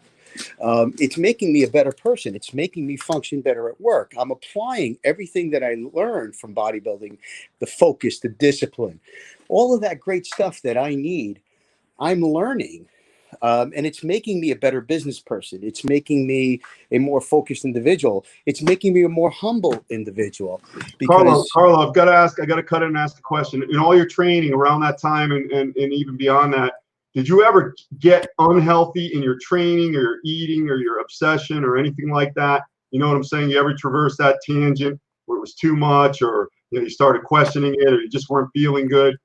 It's making me a better person. It's making me function better at work. I'm applying everything that I learned from bodybuilding, the focus, the discipline, all of that great stuff that I need, I'm learning. And it's making me a better business person. It's making me a more focused individual. It's making me a more humble individual. Because Carlo, I got to cut in and ask a question. In all your training around that time and even beyond that, did you ever get unhealthy in your training or your eating or your obsession or anything like that? You know what I'm saying? You ever traverse that tangent where it was too much, or you started questioning it, or you just weren't feeling good?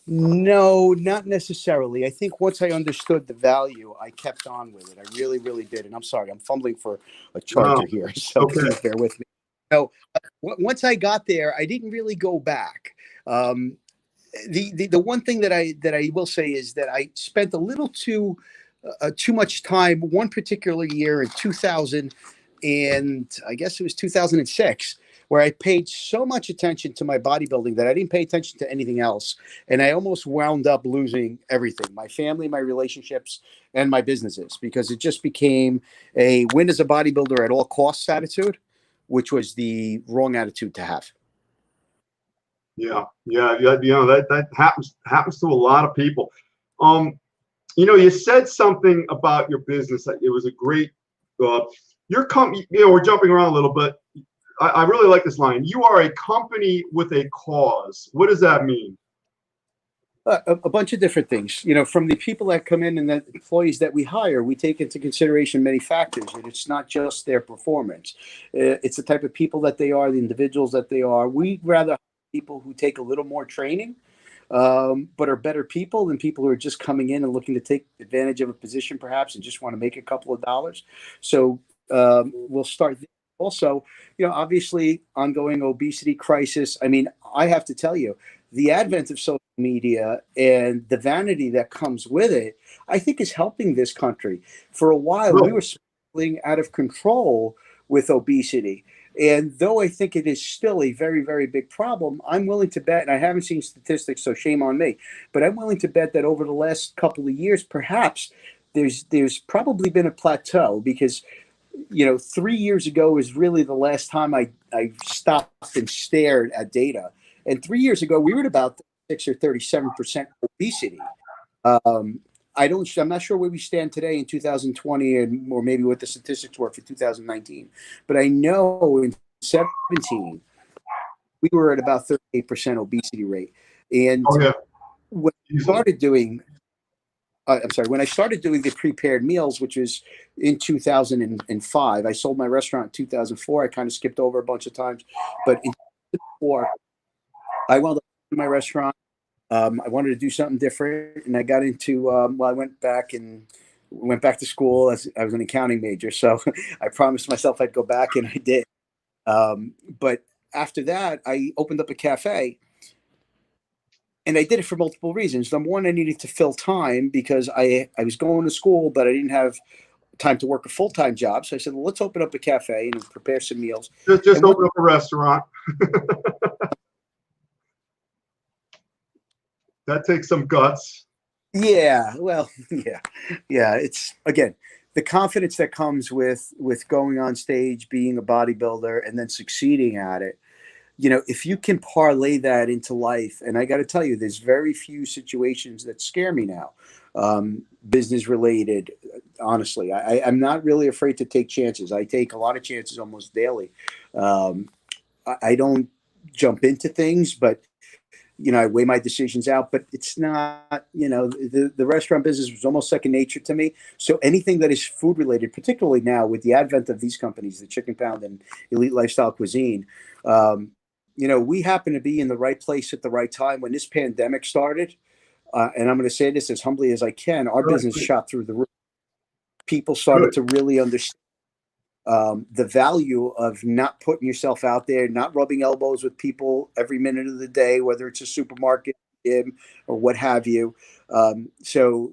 no, not necessarily. I think once I understood the value, I kept on with it. I really, really did. And I'm sorry, I'm fumbling for a charger here, so okay. Please bear with me. So once I got there, I didn't really go back. The one thing that I will say is that I spent a little too much time one particular year in 2000, and I guess it was 2006, where I paid so much attention to my bodybuilding that I didn't pay attention to anything else, and I almost wound up losing everything: my family, my relationships, and my businesses, because it just became a win as a bodybuilder at all costs attitude, which was the wrong attitude to have. Yeah. You know, that happens to a lot of people. You know, you said something about your business. It was a great. Your company. You know, we're jumping around a little, but I really like this line. You are a company with a cause. What does that mean? A bunch of different things. You know, from the people that come in and the employees that we hire, we take into consideration many factors, and it's not just their performance. It's the type of people that they are, the individuals that they are. We rather hire people who take a little more training, but are better people than people who are just coming in and looking to take advantage of a position, perhaps, and just want to make a couple of dollars. So we'll start there. Also, you know, obviously, ongoing obesity crisis. I mean, I have to tell you, the advent of social media and the vanity that comes with it, I think, is helping this country. For a while, we were spiraling out of control with obesity. And though I think it is still a very, very big problem, I'm willing to bet, and I haven't seen statistics, so shame on me, but I'm willing to bet that over the last couple of years, perhaps there's probably been a plateau, because, you know, 3 years ago is really the last time I stopped and stared at data. And 3 years ago, we were at about 36 or 37% obesity. I'm not sure where we stand today in 2020, or maybe what the statistics were for 2019. But I know in 17 we were at about 38% obesity rate, and Oh yeah. when I started doing, when I started doing the prepared meals, which was in 2005, I sold my restaurant in 2004. I kind of skipped over a bunch of times, but in 2004, I wound up in my restaurant. I wanted to do something different, and I got into. I went back to school as I was an accounting major, so I promised myself I'd go back, and I did. But after that, I opened up a cafe, and I did it for multiple reasons. Number one, I needed to fill time because I was going to school, but I didn't have time to work a full-time job. So I said, well, let's open up a cafe and prepare some meals. Just open up a restaurant. That takes some guts. Yeah, well, yeah. It's, again, the confidence that comes with going on stage, being a bodybuilder, and then succeeding at it. If you can parlay that into life, and I got to tell you, there's very few situations that scare me now, business related. Honestly, I'm not really afraid to take chances. I take a lot of chances almost daily. I don't jump into things, but I weigh my decisions out, but it's not, the restaurant business was almost second nature to me. So anything that is food related, particularly now with the advent of these companies, the Chicken Pound and Elite Lifestyle Cuisine, we happen to be in the right place at the right time when this pandemic started. And I'm going to say this as humbly as I can. Our business shot through the roof. People started to really understand the value of not putting yourself out there, not rubbing elbows with people every minute of the day, whether it's a supermarket, gym, or what have you. So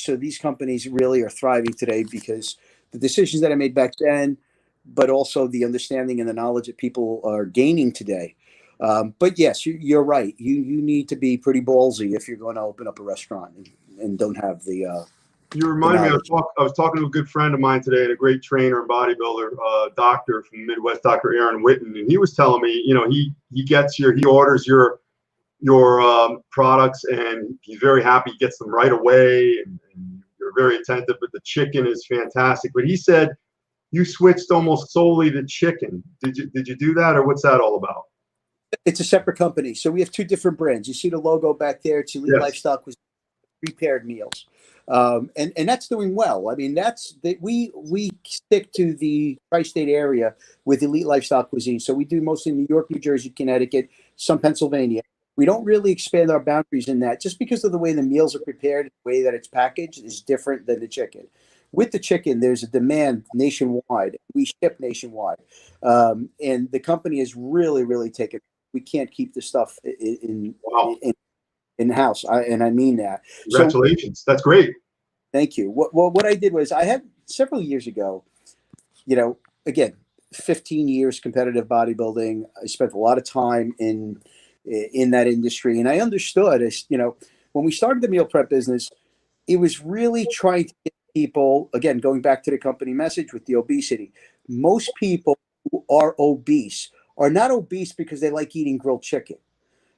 these companies really are thriving today because the decisions that I made back then, but also the understanding and the knowledge that people are gaining today. But yes, you're right. You need to be pretty ballsy if you're going to open up a restaurant and don't have the. You remind me, I was talking to a good friend of mine today, a great trainer and bodybuilder, doctor from Midwest, Dr. Aaron Witten, and he was telling me, he orders your products, and he's very happy. He gets them right away, and you're very attentive. But the chicken is fantastic. But he said you switched almost solely to chicken. Did you do that, or what's that all about? It's a separate company, so we have two different brands. You see the logo back there. It's Elite Lifestyle Cuisine, prepared meals. And that's doing well. I mean, we stick to the tri-state area with Elite Lifestyle Cuisine. So we do mostly New York, New Jersey, Connecticut, some Pennsylvania. We don't really expand our boundaries in that just because of the way the meals are prepared, the way that it's packaged is different than the chicken. With the chicken, there's a demand nationwide. We ship nationwide. And the company is really, really taken. We can't keep the stuff in-house, and I mean that. Congratulations. That's great. Thank you. What I did was I had several years ago, again, 15 years competitive bodybuilding. I spent a lot of time in that industry, and I understood, when we started the meal prep business, it was really trying to get people, again, going back to the company message with the obesity. Most people who are obese are not obese because they like eating grilled chicken.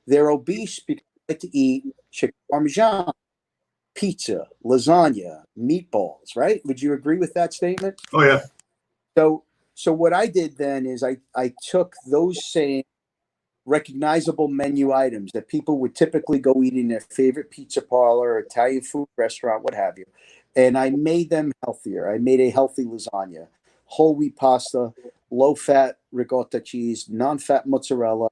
They're obese because they like to eat chicken parmesan, pizza, lasagna, meatballs, right? Would you agree with that statement? Oh yeah. So what I did then is I took those same recognizable menu items that people would typically go eat in their favorite pizza parlor, Italian food restaurant, what have you, and I made them healthier. I made a healthy lasagna, whole wheat pasta, low fat ricotta cheese, non-fat mozzarella,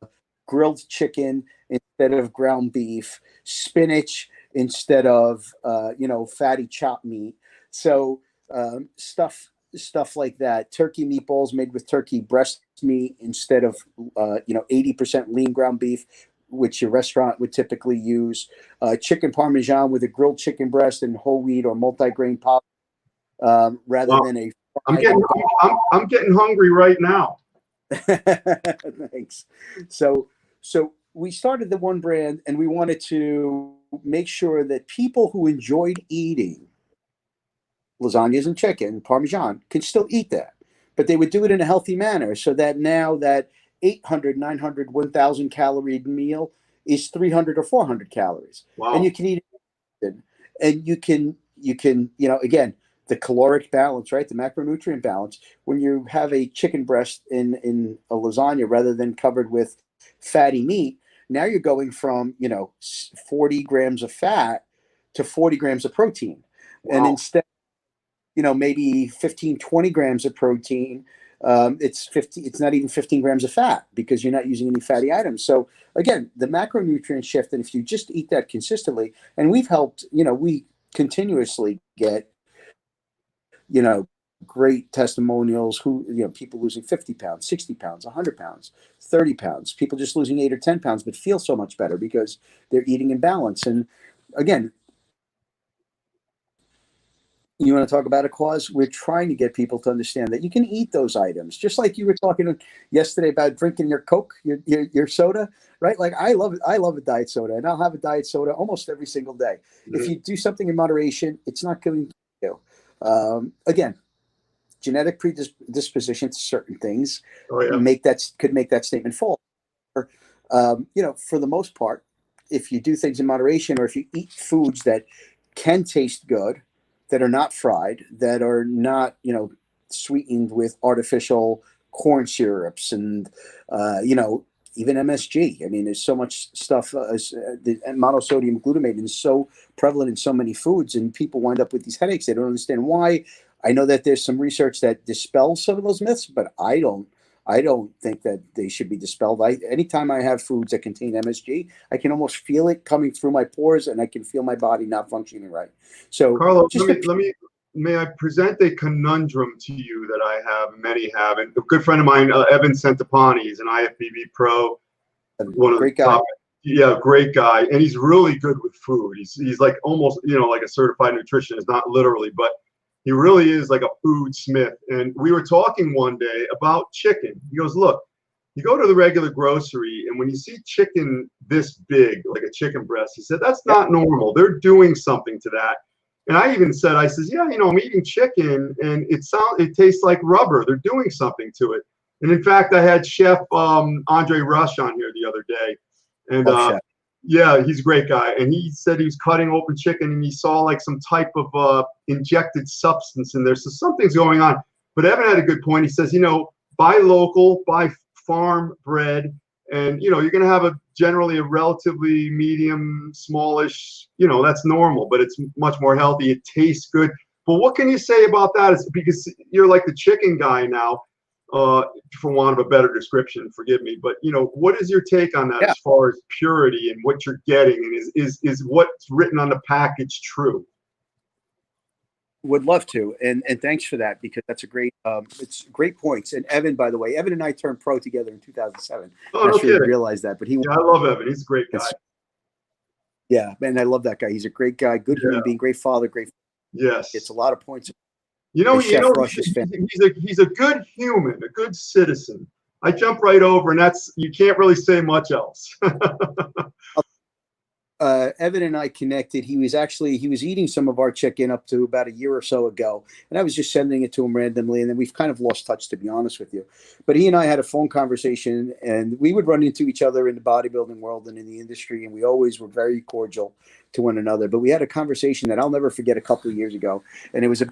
grilled chicken instead of ground beef, spinach instead of fatty chopped meat. So stuff like that. Turkey meatballs made with turkey breast meat instead of 80% lean ground beef, which your restaurant would typically use. Chicken parmesan with a grilled chicken breast and whole wheat or multi-grain pop, rather than a. I'm getting hungry right now. Thanks. So we started the one brand, and we wanted to make sure that people who enjoyed eating lasagnas and chicken, parmesan, could still eat that, but they would do it in a healthy manner, so that now that 800, 900, 1,000 calorie meal is 300 or 400 calories. Wow. And you can eat it, and you can you can, again, the caloric balance, right? The macronutrient balance. When you have a chicken breast in a lasagna rather than covered with fatty meat, now you're going from, 40 grams of fat to 40 grams of protein. Wow. And instead, maybe 15, 20 grams of protein, it's not even 15 grams of fat because you're not using any fatty items. So again, the macronutrient shift, and if you just eat that consistently, and we've helped, we continuously get, great testimonials who, people losing 50 pounds, 60 pounds, 100 pounds, 30 pounds, people just losing 8 or 10 pounds, but feel so much better because they're eating in balance. And again, you want to talk about a cause? We're trying to get people to understand that you can eat those items, just like you were talking yesterday about drinking your Coke, your soda, right? Like I love it. I love a diet soda, and I'll have a diet soda almost every single day. Mm-hmm. If you do something in moderation, it's not going to kill you. Again, genetic predisposition to certain things could make that statement false. Or, for the most part, if you do things in moderation, or if you eat foods that can taste good, that are not fried, that are not, sweetened with artificial corn syrups and, even MSG. I mean, there's so much stuff. The monosodium glutamate is so prevalent in so many foods, and people wind up with these headaches. They don't understand why. I know that there's some research that dispels some of those myths, but I don't think that they should be dispelled. Anytime I have foods that contain MSG, I can almost feel it coming through my pores, and I can feel my body not functioning right. So, Carlo, may I present a conundrum to you that I have, many have, and a good friend of mine, Evan Centopani, he's an IFBB pro, one of the top. Yeah, great guy, and he's really good with food. He's like almost, like a certified nutritionist, not literally, but he really is like a food smith. And we were talking one day about chicken. He goes, look, you go to the regular grocery, and when you see chicken this big, like a chicken breast, he said, that's not normal. They're doing something to that. And I even said, I says, yeah, I'm eating chicken, and it tastes like rubber. They're doing something to it. And in fact, I had Chef Andre Rush on here the other day. And yeah, he's a great guy. And he said he was cutting open chicken, and he saw like some type of injected substance in there. So something's going on. But Evan had a good point. He says, buy local, buy farm bred, and you're going to have generally a relatively medium, smallish, that's normal, but it's much more healthy. It tastes good. But what can you say about that? It's because you're like the chicken guy now, for want of a better description, forgive me, but what is your take on that as far as purity and what you're getting, and is what's written on the package true? Would love to, and thanks for that, because that's it's great points. And Evan, by the way, Evan and I turned pro together in 2007. Oh, I'm not sure you realize that, but I love Evan. He's a great guy. Yeah, man, I love that guy. He's a great guy, good human being, great father, great. Yes, it's a lot of points. He's a good human, a good citizen. I jump right over, and you can't really say much else. Evan and I connected. He was eating some of our chicken up to about a year or so ago, and I was just sending it to him randomly, and then we've kind of lost touch, to be honest with you. But he and I had a phone conversation, and we would run into each other in the bodybuilding world and in the industry, and we always were very cordial to one another. But we had a conversation that I'll never forget a couple of years ago, and it was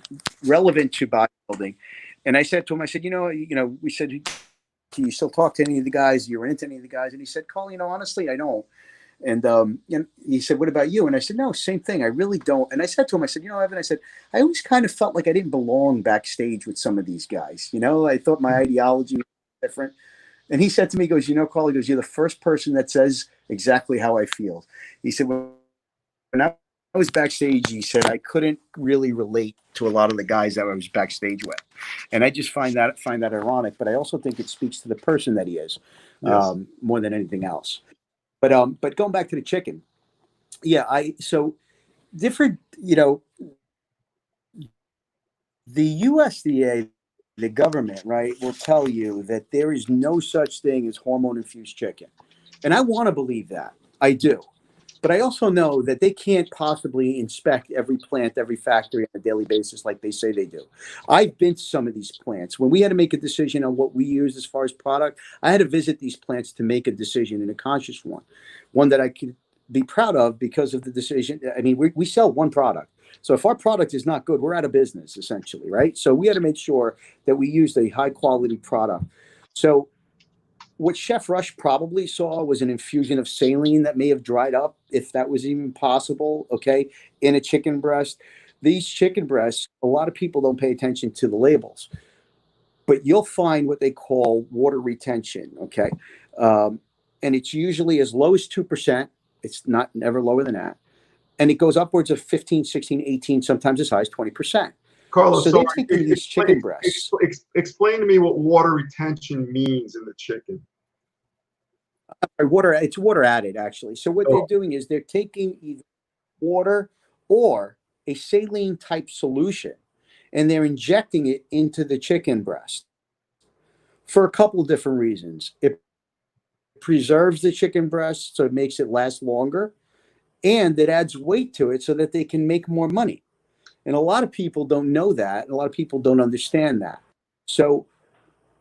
relevant to bodybuilding. And I said to him, I said, we said, do you still talk to any of the guys? You're into any of the guys? And he said, Carl, honestly, I don't. And he said, what about you? And I said, no, same thing. I really don't. And I said to him, I said, Evan, I said, I always kind of felt like I didn't belong backstage with some of these guys. I thought my ideology was different. And he said to me, he goes, Carl, he goes, you're the first person that says exactly how I feel. He said, when I was backstage, he said, I couldn't really relate to a lot of the guys that I was backstage with. And I just find that ironic, but I also think it speaks to the person that he is, more than anything else. But going back to the chicken, so different, the USDA, the government, right, will tell you that there is no such thing as hormone-infused chicken. And I want to believe that. I do. But I also know that they can't possibly inspect every plant, every factory on a daily basis like they say they do. I've been to some of these plants. When we had to make a decision on what we use as far as product, I had to visit these plants to make a decision, in a conscious one that I could be proud of because of the decision. I mean, we sell one product. So if our product is not good, we're out of business essentially, right? So we had to make sure that we used a high quality product. So what Chef Rush probably saw was an infusion of saline that may have dried up, if that was even possible, okay, in a chicken breast. These chicken breasts, a lot of people don't pay attention to the labels, but you'll find what they call water retention, okay? And it's usually as low as 2%. It's not never lower than that. And it goes upwards of 15, 16, 18, sometimes as high as 20%. Carlos, So sorry, they're taking these chicken breasts. Explain to me what water retention means in the chicken. It's water added, actually. So what they're doing is they're taking either water or a saline type solution, and they're injecting it into the chicken breast for a couple of different reasons. It preserves the chicken breast, so it makes it last longer, and it adds weight to it so that they can make more money. And a lot of people don't know that, and a lot of people don't understand that. So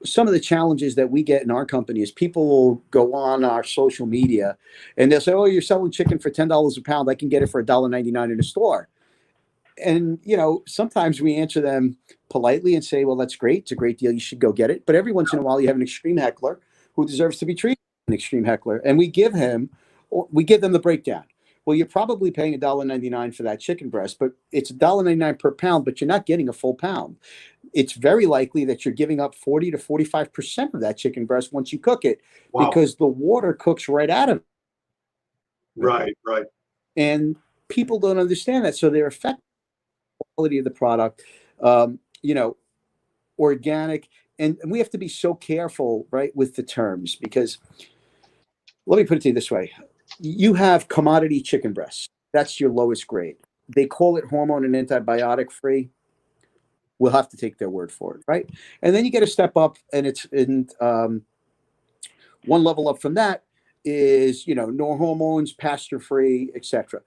some of the challenges that we get in our company is people will go on our social media and they'll say, oh, you're selling chicken for $10 a pound. I can get it for $1.99 in the store. And, you know, sometimes we answer them politely and say, well, that's great. It's a great deal. You should go get it. But every once in a while, you have an extreme heckler who deserves to be treated like an extreme heckler. And we give them the breakdown. Well, you're probably paying $1.99 for that chicken breast, but it's $1.99 per pound, but you're not getting a full pound. It's very likely that you're giving up 40 to 45% of that chicken breast once you cook it, because the water cooks right out of it. Right. And people don't understand that. So they're affecting the quality of the product, organic. And we have to be so careful, right, with the terms, because let me put it to you this way. You have commodity chicken breasts. That's your lowest grade. They call it hormone and antibiotic free. We'll have to take their word for it, right? And then you get a step up, and it's in one level up from that is, no hormones, pasture free, etc.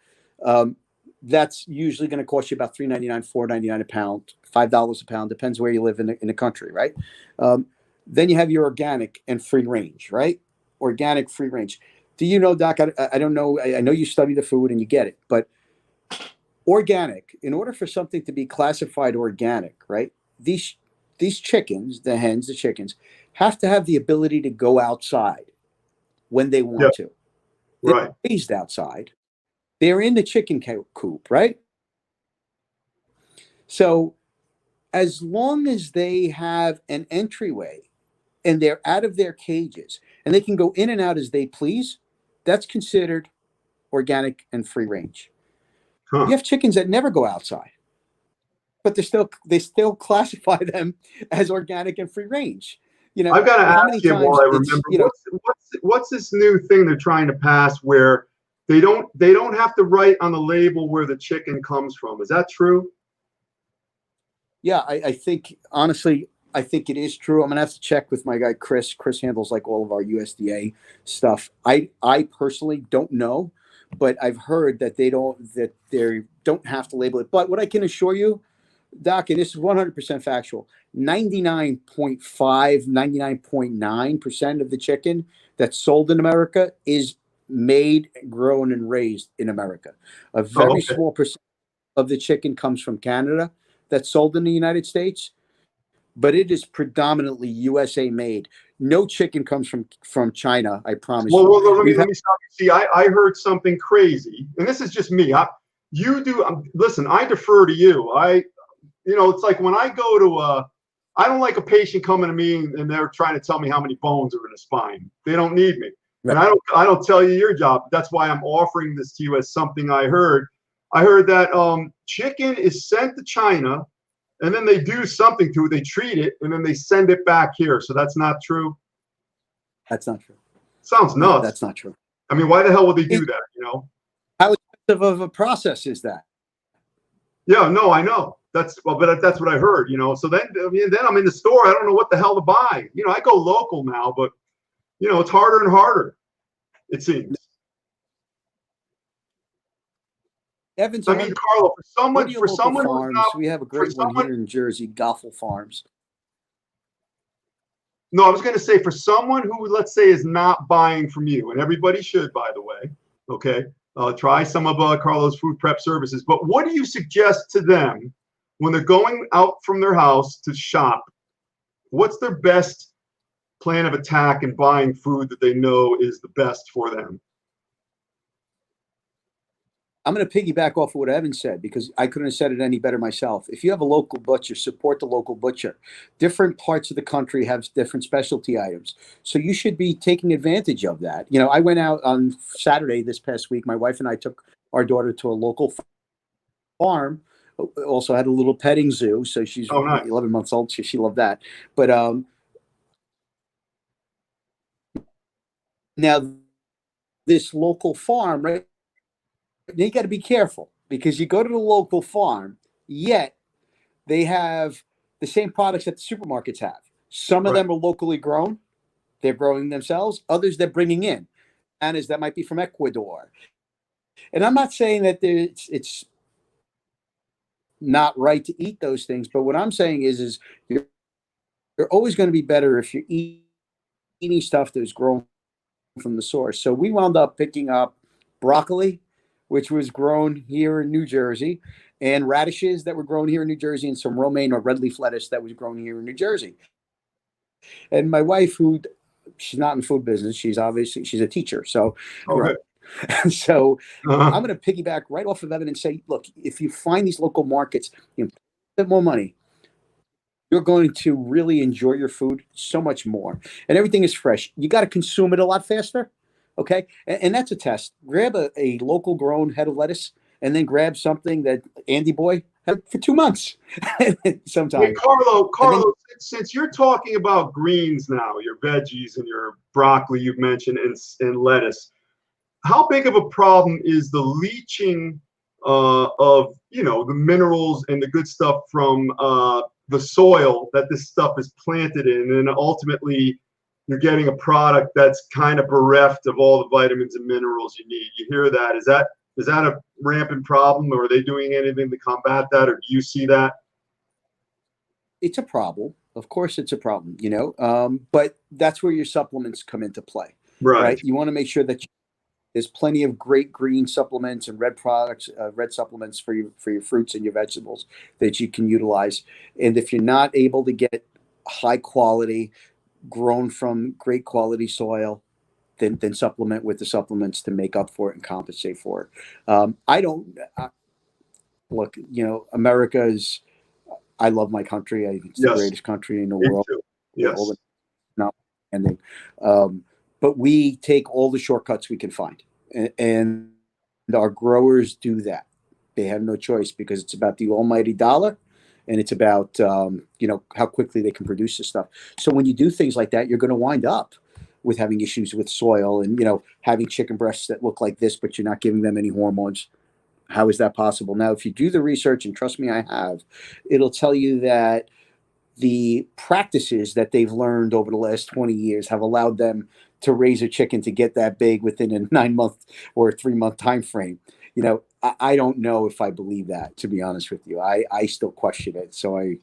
That's usually going to cost you about $3.99, $4.99 a pound, $5 a pound, depends where you live in the country, right? Then you have your organic and free range, right? Organic, free range. Do you know, Doc? I don't know. I know you study the food and you get it, but organic, in order for something to be classified organic, right? These chickens, the hens, the chickens, have to have the ability to go outside when they want to. They're Right. raised outside. They're in the chicken coop, right? So as long as they have an entryway and they're out of their cages and they can go in and out as they please, that's considered organic and free range. Huh. You have chickens that never go outside, but they still classify them as organic and free range. I've got to ask you while I remember, what's this new thing they're trying to pass where they don't have to write on the label where the chicken comes from? Is that true? Yeah, I think honestly, I think it is true. I'm gonna have to check with my guy Chris. Chris handles like all of our USDA stuff. I personally don't know, but I've heard that they don't have to label it. But what I can assure you, Doc, and this is 100% factual, 99.9% of the chicken that's sold in America is made, grown, and raised in America. A very small percent of the chicken comes from Canada that's sold in the United States, but it is predominantly USA made. No chicken comes from China, I promise you. Well, let me stop you. See, I heard something crazy, and this is just me. Listen, I defer to you. It's like when I go to I don't like a patient coming to me and they're trying to tell me how many bones are in the spine. They don't need me. Right. And I don't tell you your job. That's why I'm offering this to you as something I heard. I heard that chicken is sent to China, and then they do something to it. They treat it, and then they send it back here. So that's not true? That's not true. Sounds nuts. No, that's not true. I mean, why the hell would they do that, How expensive of a process is that? Yeah, no, I know. But that's what I heard, So then I'm in the store. I don't know what the hell to buy. I go local now, but it's harder and harder, it seems. Evans, Carlo, for someone farms, we have a great one here in Jersey, Goffel Farms. No, I was going to say, for someone who, let's say, is not buying from you, and everybody should, by the way, okay? Try some of Carlo's food prep services. But what do you suggest to them when they're going out from their house to shop? What's their best plan of attack in buying food that they know is the best for them? I'm going to piggyback off of what Evan said, because I couldn't have said it any better myself. If you have a local butcher, support the local butcher. Different parts of the country have different specialty items. So you should be taking advantage of that. You know, I went out on Saturday this past week. My wife and I took our daughter to a local farm. Also had a little petting zoo. So she's nice. 11 months old. So she loved that. But now this local farm, right? You got to be careful, because you go to the local farm, yet they have the same products that the supermarkets have. Some of them are locally grown. They're growing themselves. Others they're bringing in. And that might be from Ecuador. And I'm not saying that it's not right to eat those things, but what I'm saying is you're always going to be better if you're eating stuff that's grown from the source. So we wound up picking up broccoli, which was grown here in New Jersey, and radishes that were grown here in New Jersey, and some romaine or red leaf lettuce that was grown here in New Jersey. And my wife, she's not in food business, she's a teacher. So, so I'm going to piggyback right off of Evan and say, look, if you find these local markets, you know, a bit more money, you're going to really enjoy your food so much more. And everything is fresh. You got to consume it a lot faster. Okay. And that's a test. Grab a local grown head of lettuce, and then grab something that Andy Boy had for 2 months. Sometimes. Hey, Carlo, since you're talking about greens now, your veggies and your broccoli you've mentioned, and lettuce, how big of a problem is the leaching of, you know, the minerals and the good stuff from the soil that this stuff is planted in, and ultimately you're getting a product that's kind of bereft of all the vitamins and minerals you need? You hear that? Is that a rampant problem, or are they doing anything to combat that, or do you see that? It's a problem. Of course it's a problem, you know, but that's where your supplements come into play, right? You want to make sure that there's plenty of great green supplements and red supplements for your fruits and your vegetables that you can utilize. And if you're not able to get high quality, grown from great quality soil, then supplement with the supplements to make up for it and compensate for it. Look, you know, I love my country. I think it's the greatest country in the world. Yes. Not ending. But we take all the shortcuts we can find, and our growers do that. They have no choice, because it's about the almighty dollar, and it's about you know, how quickly they can produce this stuff. So when you do things like that, you're going to wind up with having issues with soil, and, you know, having chicken breasts that look like this, but you're not giving them any hormones. How is that possible? Now, if you do the research, and trust me, I have, it'll tell you that the practices that they've learned over the last 20 years have allowed them to raise a chicken to get that big within a 9-month or a 3-month time frame. You know, I don't know if I believe that, to be honest with you. I still question it. So I'm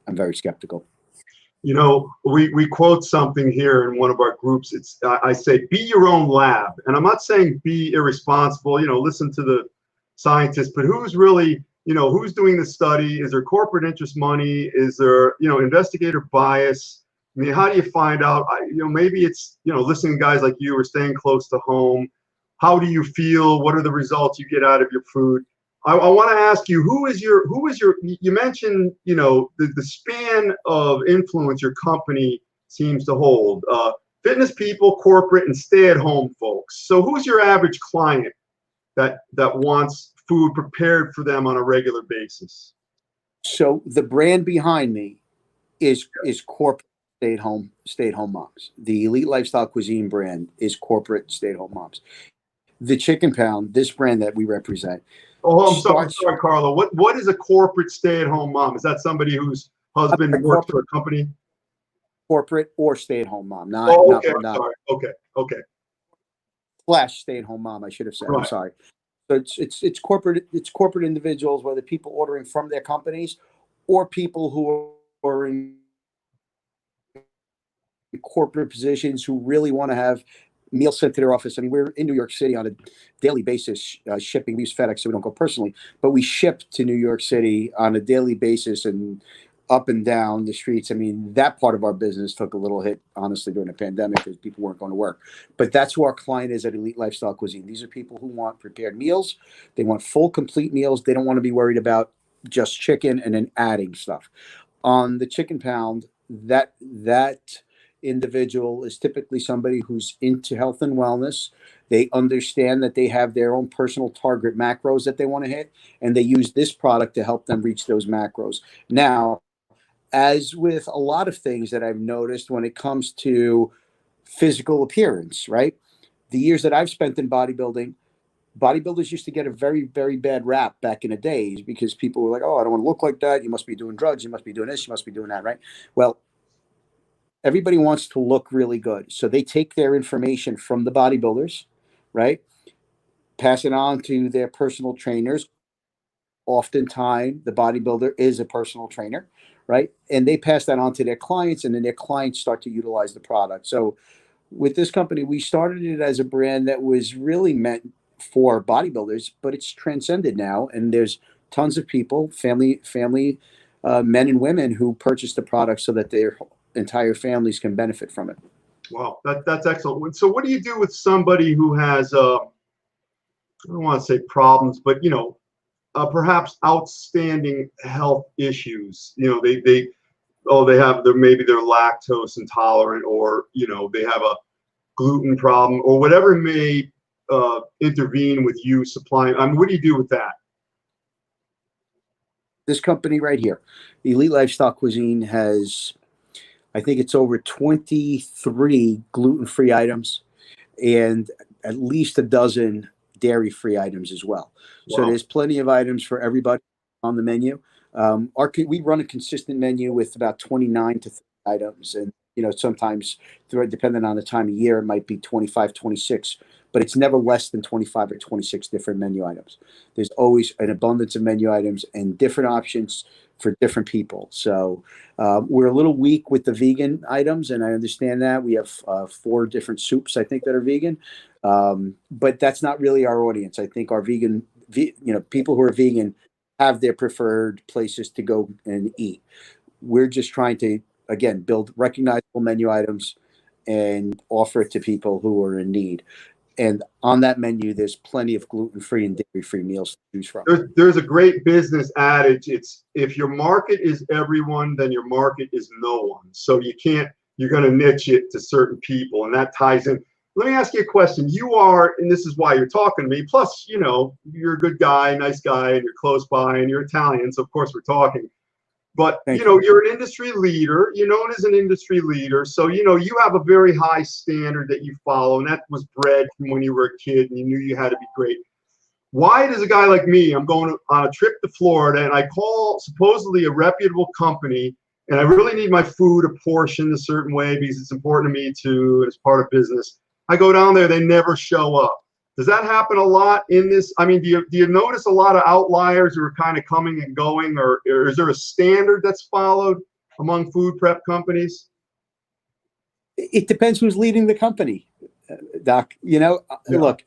very skeptical. You know, we quote something here in one of our groups. I say, be your own lab. And I'm not saying be irresponsible, you know, listen to the scientists, but who's really, you know, who's doing the study? Is there corporate interest money? Is there, you know, investigator bias? I mean, how do you find out? You know, maybe it's, you know, listening to guys like you or staying close to home. How do you feel? What are the results you get out of your food? I want to ask you, who is your, you mentioned, you know, the span of influence your company seems to hold. Fitness people, corporate, and stay-at-home folks. So who's your average client that wants food prepared for them on a regular basis? So the brand behind me is corporate stay-at-home moms. The Elite Lifestyle Cuisine brand is corporate stay-at-home moms. The Chicken Pound, this brand that we represent. Oh, I'm sorry, Carlo. What is a corporate stay-at-home mom? Is that somebody whose husband works for a company? Corporate or stay-at-home mom. Okay. Okay. Slash stay-at-home mom, I should have said. Right. I'm sorry. So it's corporate individuals, whether people ordering from their companies or people who are in corporate positions who really want to have meal sent to their office. I mean, we're in New York City on a daily basis, shipping. We use FedEx, so we don't go personally, but we ship to New York City on a daily basis and up and down the streets. I mean, that part of our business took a little hit, honestly, during the pandemic because people weren't going to work. But that's who our client is at Elite Lifestyle Cuisine. These are people who want prepared meals. They want full, complete meals. They don't want to be worried about just chicken and then adding stuff. On the chicken pound, that individual is typically somebody who's into health and wellness. They understand that they have their own personal target macros that they want to hit, and they use this product to help them reach those macros. Now, as with a lot of things that I've noticed when it comes to physical appearance, right? The years that I've spent in bodybuilding, bodybuilders used to get a very, very bad rap back in the days because people were like, oh, I don't want to look like that. You must be doing drugs. You must be doing this. You must be doing that, right? Well, everybody wants to look really good. So they take their information from the bodybuilders, right? Pass it on to their personal trainers. Oftentimes, the bodybuilder is a personal trainer, right? And they pass that on to their clients, and then their clients start to utilize the product. So with this company, we started it as a brand that was really meant for bodybuilders, but it's transcended now. And there's tons of people, family, men and women who purchase the product so that their entire families can benefit from it. Wow, that's excellent. So what do you do with somebody who has, I don't want to say problems, but, perhaps outstanding health issues? Maybe they're lactose intolerant, or, they have a gluten problem, or whatever may intervene with you supplying. I mean, what do you do with that? This company right here, Elite Lifestyle Cuisine, has, I think it's over 23 gluten-free items and at least a dozen dairy-free items as well. Wow. So there's plenty of items for everybody on the menu. We run a consistent menu with about 29 to 30 items. And, sometimes depending on the time of year, it might be 25, 26, but it's never less than 25 or 26 different menu items. There's always an abundance of menu items and different options for different people. So we're a little weak with the vegan items, and I understand that. We have 4 different soups, I think, that are vegan. But that's not really our audience. I think our people who are vegan have their preferred places to go and eat. We're just trying to, again, build recognizable menu items and offer it to people who are in need. And on that menu, there's plenty of gluten-free and dairy-free meals to choose from. There's a great business adage. It's, if your market is everyone, then your market is no one. So you're going to niche it to certain people, and that ties in. Let me ask you a question. You are, and this is why you're talking to me, plus, you're a good guy, nice guy, and you're close by, and you're Italian, so of course we're talking. But, you're an industry leader. You're known as an industry leader. So, you have a very high standard that you follow, and that was bred from when you were a kid and you knew you had to be great. Why does a guy like me, I'm going on a trip to Florida, and I call supposedly a reputable company, and I really need my food apportioned a certain way because it's important to me too, as part of business. I go down there, they never show up. Does that happen a lot in this? I mean, do you notice a lot of outliers who are kind of coming and going, or is there a standard that's followed among food prep companies? It depends who's leading the company, Doc. Look,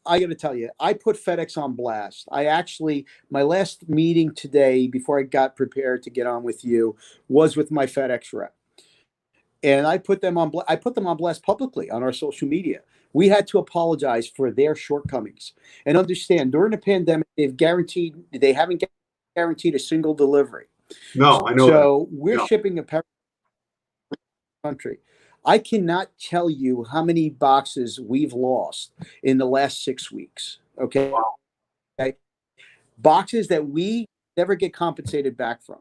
I got to tell you, I put FedEx on blast. My last meeting today, before I got prepared to get on with you, was with my FedEx rep. And I put them on blast publicly on our social media. We had to apologize for their shortcomings and understand during the pandemic, they haven't guaranteed a single delivery. No, I know. So we're shipping a country. I cannot tell you how many boxes we've lost in the last 6 weeks. Okay. Wow. Okay. Boxes that we never get compensated back from.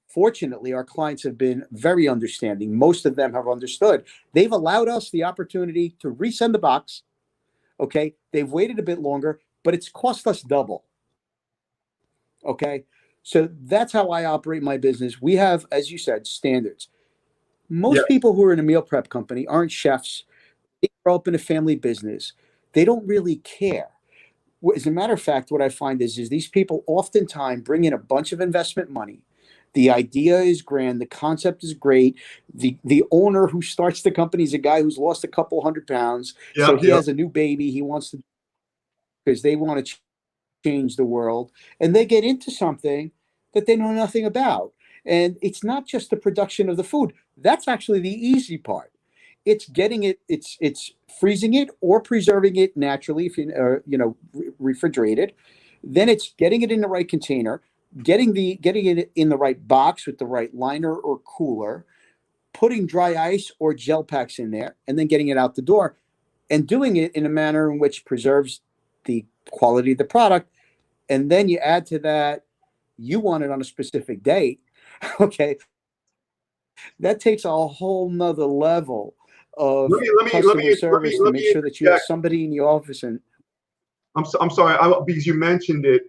Fortunately, our clients have been very understanding. Most of them have understood. They've allowed us the opportunity to resend the box. Okay. They've waited a bit longer, but it's cost us double. Okay. So that's how I operate my business. We have, as you said, standards. Most people who are in a meal prep company aren't chefs. They grow up in a family business. They don't really care. As a matter of fact, what I find is these people oftentimes bring in a bunch of investment money. The idea is grand. The concept is great. The owner who starts the company is a guy who's lost a couple 100 pounds. So he has a new baby. He wants to, because they want to change the world, and they get into something that they know nothing about. And it's not just the production of the food. That's actually the easy part. It's getting it. It's freezing it or preserving it naturally, if refrigerate it. Then it's getting it in the right container, getting it in the right box with the right liner or cooler, putting dry ice or gel packs in there, and then getting it out the door, and doing it in a manner in which preserves the quality of the product. And then you add to that, you want it on a specific date. Okay, that takes a whole nother level of customer service to make sure that you have somebody in your office. And I'm sorry, because you mentioned it.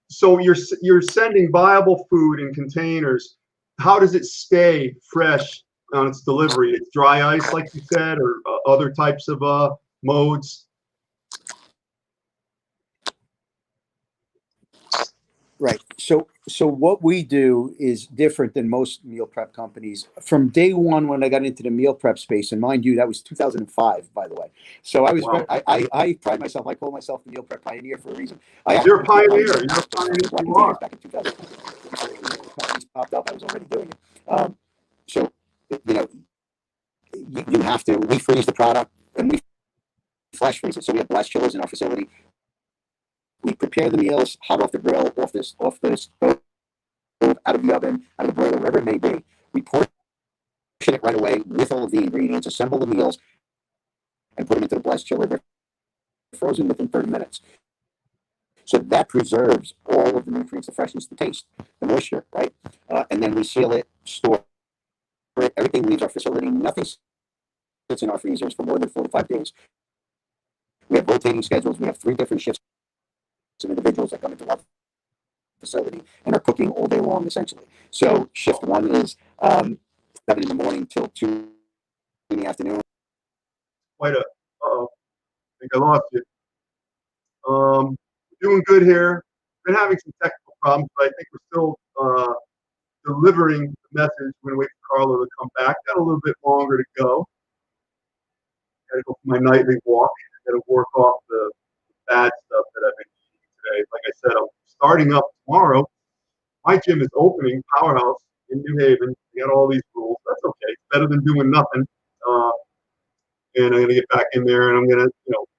So you're sending viable food in containers. How does it stay fresh on its delivery? It's dry ice, like you said, or other types of modes? Right. So what we do is different than most meal prep companies. From day one, when I got into the meal prep space, and mind you, that was 2005, by the way. So I was, wow. I pride myself. I call myself the meal prep pioneer for a reason. You're a pioneer. You're a pioneer. You are. Back in 2000, companies popped up. I was already doing it. So you have to. We freeze the product and we flash freeze it. So we have blast chillers in our facility. We prepare the meals hot off the grill, off the stove, out of the oven, out of the broiler, wherever it may be. We portion it right away with all of the ingredients, assemble the meals, and put them into the blast chiller. They're frozen within 30 minutes. So that preserves all of the nutrients, the freshness, the taste, the moisture, right? And then we seal it, store it. Everything leaves our facility. Nothing sits in our freezers for more than 4 to 5 days. We have rotating schedules. We have 3 different shifts of individuals that come into our facility and are cooking all day long, essentially. So shift 1 is 7 in the morning till 2 in the afternoon. I think I lost you. Doing good here. Been having some technical problems, but I think we're still delivering the message. We're going to wait for Carlo to come back. Got a little bit longer to go. Got to go for my nightly walk. Got to work off the bad stuff that I've been eating today. Like I said, I'm starting up tomorrow. My gym is opening, Powerhouse in New Haven. We got all these rules. That's okay. It's better than doing nothing. And I'm going to get back in there, and I'm going to,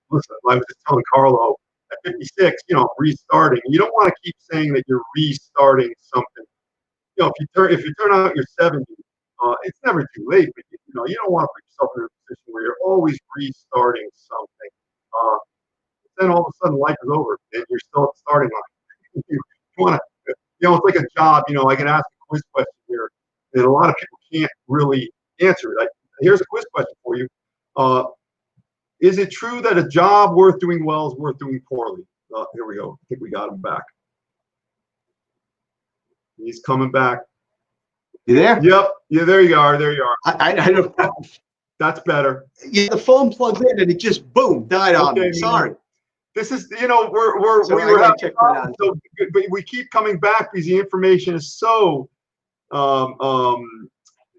listen, I was just telling Carlo, at 56, restarting. You don't want to keep saying that you're restarting something. If you turn out you're 70, it's never too late, but you don't want to put yourself in a position where you're always restarting something. Then all of a sudden life is over and you're still at the starting line. you want to, it's like a job. I can ask a quiz question here, and a lot of people can't really answer it. Here's a quiz question for you. Is it true that a job worth doing well is worth doing poorly? Here we go. I think we got him back. He's coming back. You there? Yep. Yeah, there you are. There you are. I don't. That's better. Yeah, the phone plugged in and it just boom died on me. Sorry. This is, we were having problems, but we keep coming back because the information is so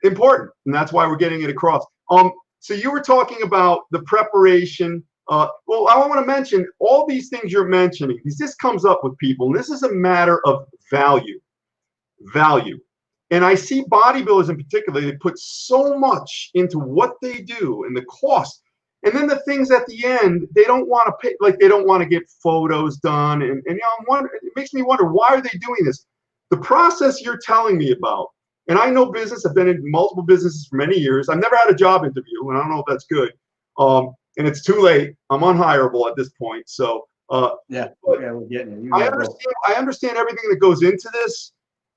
important, and that's why we're getting it across. So you were talking about the preparation. Well, I want to mention all these things you're mentioning, because this comes up with people, and this is a matter of value. And I see bodybuilders in particular, they put so much into what they do and the cost. And then the things at the end, they don't want to pay, like they don't want to get photos done. And I'm wondering, it makes me wonder, why are they doing this? The process you're telling me about, and I know business, I've been in multiple businesses for many years. I've never had a job interview, and I don't know if that's good. And it's too late. I'm unhireable at this point. So we're getting it. I understand everything that goes into this.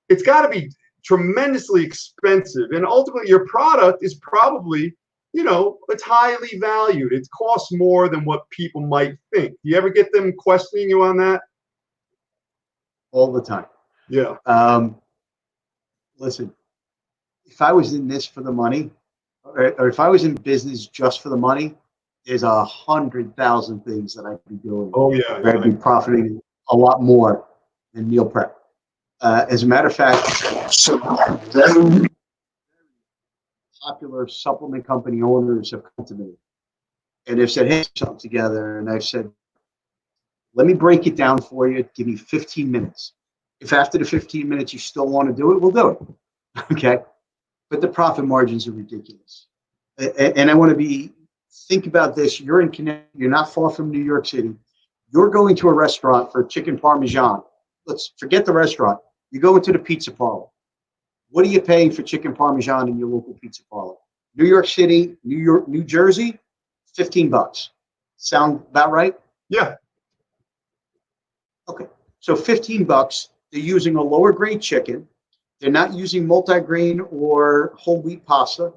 It's got to be tremendously expensive. And ultimately, your product is probably, it's highly valued. It costs more than what people might think. Do you ever get them questioning you on that? All the time. Yeah. Listen, if I was in this for the money, or if I was in business just for the money, there's 100,000 things that I'd be doing. Oh, yeah. I'd be profiting a lot more than meal prep. As a matter of fact, some very popular supplement company owners have come to me and they've said, hey, something together. And I've said, let me break it down for you. Give me 15 minutes. If after the 15 minutes you still want to do it, we'll do it. Okay. But the profit margins are ridiculous. And I want to think about this. You're in Connecticut. You're not far from New York City. You're going to a restaurant for chicken parmesan. Let's forget the restaurant. You go into the pizza parlor. What are you paying for chicken parmesan in your local pizza parlor? New York City, New Jersey, $15. Sound about right? Yeah. Okay. So $15, they're using a lower grade chicken. They're not using multi-grain or whole wheat pasta.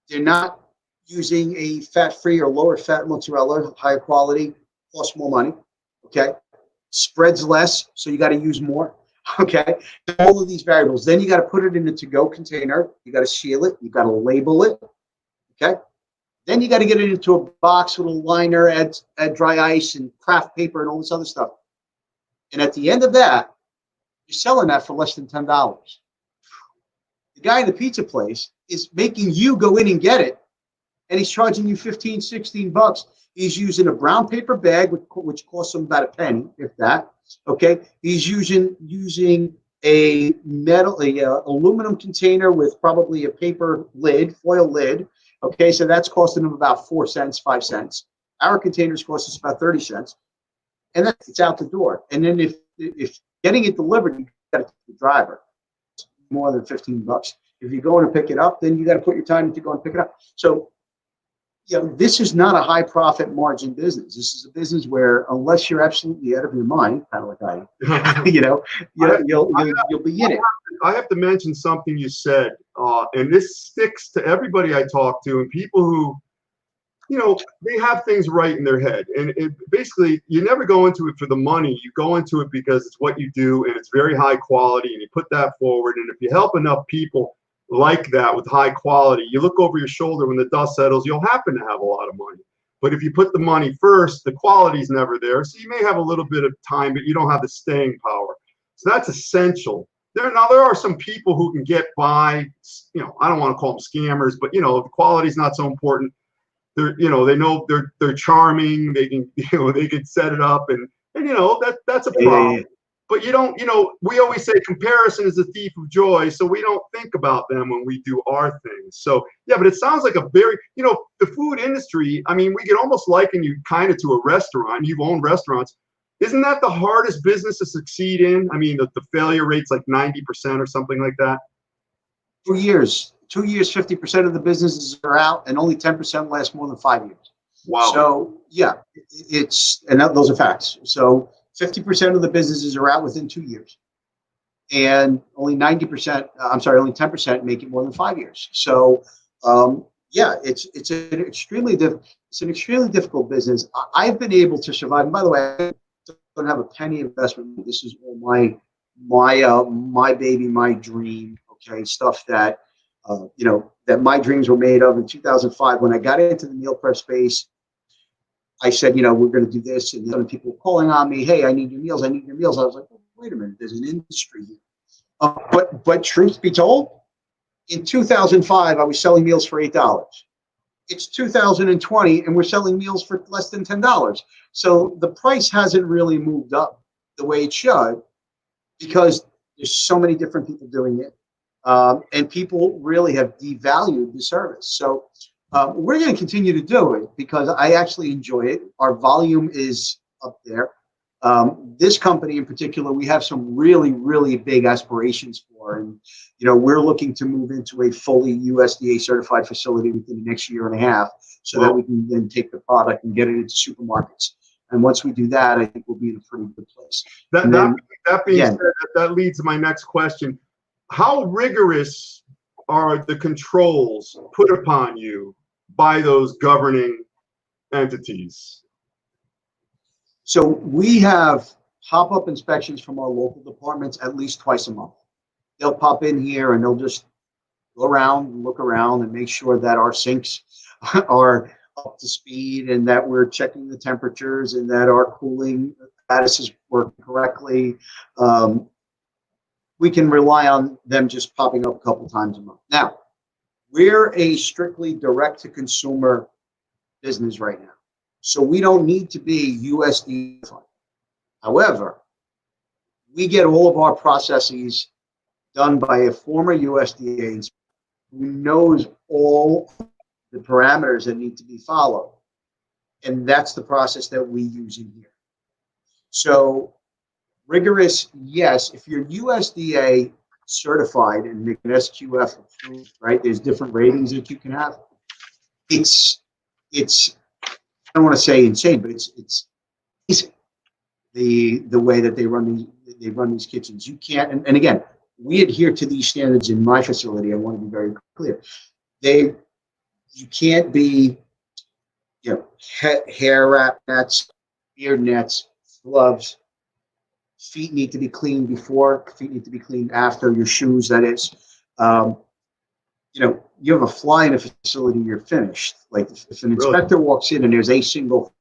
They're not using a fat-free or lower fat mozzarella, higher quality, costs more money. Okay. Spreads less, so you got to use more. Okay. All of these variables. Then you got to put it in a to-go container. You got to seal it. You got to label it. Okay. Then you got to get it into a box with a liner, add dry ice and craft paper and all this other stuff. And at the end of that, you're selling that for less than $10. The guy in the pizza place is making you go in and get it, and he's charging you $15, $16. He's using a brown paper bag, which costs him about a penny, if that. Okay, he's using a aluminum container with probably a paper lid, foil lid. Okay, so that's costing him about 4 cents, 5 cents. Our containers cost us about 30 cents, and then it's out the door. And then if getting it delivered, you got to take the driver. It's more than $15. If you're going to pick it up, then you got to put your time into going to pick it up. So, this is not a high profit margin business. This is a business where, unless you're absolutely out of your mind, kind of like I am, you'll be in it. I have to mention something you said, and this sticks to everybody I talk to, and people who, they have things right in their head. And basically, you never go into it for the money. You go into it because it's what you do, and it's very high quality, and you put that forward. And if you help enough people like that with high quality, you look over your shoulder when the dust settles, you'll happen to have a lot of money. But if you put the money first, the quality's never there. So you may have a little bit of time, but you don't have the staying power. So that's essential. There are some people who can get by, I don't want to call them scammers, but if the quality's not so important, they know they're charming, they can set it up, and that's a problem. Yeah. But we always say comparison is a thief of joy, so we don't think about them when we do our things. So yeah, but it sounds like a very, the food industry, I mean, we could almost liken you kind of to a restaurant. You've owned restaurants. Isn't that the hardest business to succeed in? I mean, the failure rate's like 90% or something like that. 2 years, 50% of the businesses are out, and only 10% last more than 5 years. Wow. So yeah, those are facts. So 50% of the businesses are out within 2 years, and only 10% make it more than 5 years. So it's an extremely difficult business. I've been able to survive. And by the way, I don't have a penny investment. This is all my baby, my dream. Okay, stuff that that my dreams were made of in 2005 when I got into the meal prep space. I said, we're going to do this, and other people were calling on me. Hey, I need your meals. I need your meals. I was like, oh, wait a minute, there's an industry here. But truth be told, in 2005, I was selling meals for $8. It's 2020, and we're selling meals for less than $10. So the price hasn't really moved up the way it should, because there's so many different people doing it, and people really have devalued the service. So we're going to continue to do it because I actually enjoy it. Our volume is up there. This company in particular, we have some really, really big aspirations for, and we're looking to move into a fully USDA certified facility within the next year and a half, so that we can then take the product and get it into supermarkets. And once we do that, I think we'll be in a pretty good place. That being said, that leads to my next question. How rigorous are the controls put upon you by those governing entities? So we have pop-up inspections from our local departments at least twice a month. They'll pop in here and they'll just go around, look around, and make sure that our sinks are up to speed, and that we're checking the temperatures, and that our cooling status is working correctly. we can rely on them just popping up a couple times a month. Now, we're a strictly direct-to-consumer business right now, so we don't need to be USDA certified. However, we get all of our processes done by a former USDA inspector who knows all the parameters that need to be followed. And that's the process that we use in here. So rigorous, yes. If you're USDA certified and make an SQF approved, right? There's different ratings that you can have. It's I don't want to say insane, but it's easy. The way that they run these kitchens. You can't, and again, we adhere to these standards in my facility. I want to be very clear. You can't be, hair wrap nets, beard nets, gloves. Feet need to be cleaned before. Feet need to be cleaned after. Your shoes, that is. You have a fly in a facility, you're finished. Like if an inspector walks in and there's a single,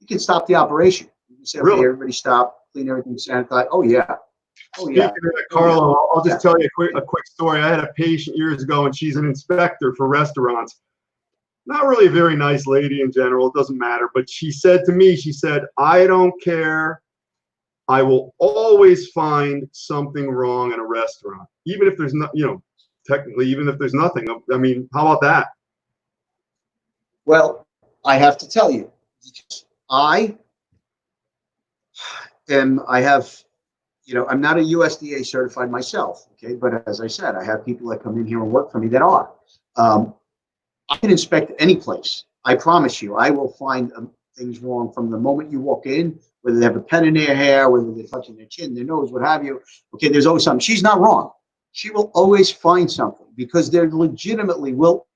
you can stop the operation. You can say, okay, everybody stop, clean everything, sanitize. Oh yeah. Speaking of that, Carlo, I'll just tell you a quick story. I had a patient years ago, and she's an inspector for restaurants. Not really a very nice lady in general. It doesn't matter. But she said to me, I don't care. I will always find something wrong in a restaurant, even if there's not, technically, even if there's nothing. I mean, how about that? Well, I have to tell you, I'm not a USDA certified myself, okay? But as I said, I have people that come in here and work for me that are. I can inspect any place. I promise you, I will find things wrong from the moment you walk in, whether they have a pen in their hair, whether they're touching their chin, their nose, what have you. Okay, there's always something. She's not wrong. She will always find something because there legitimately will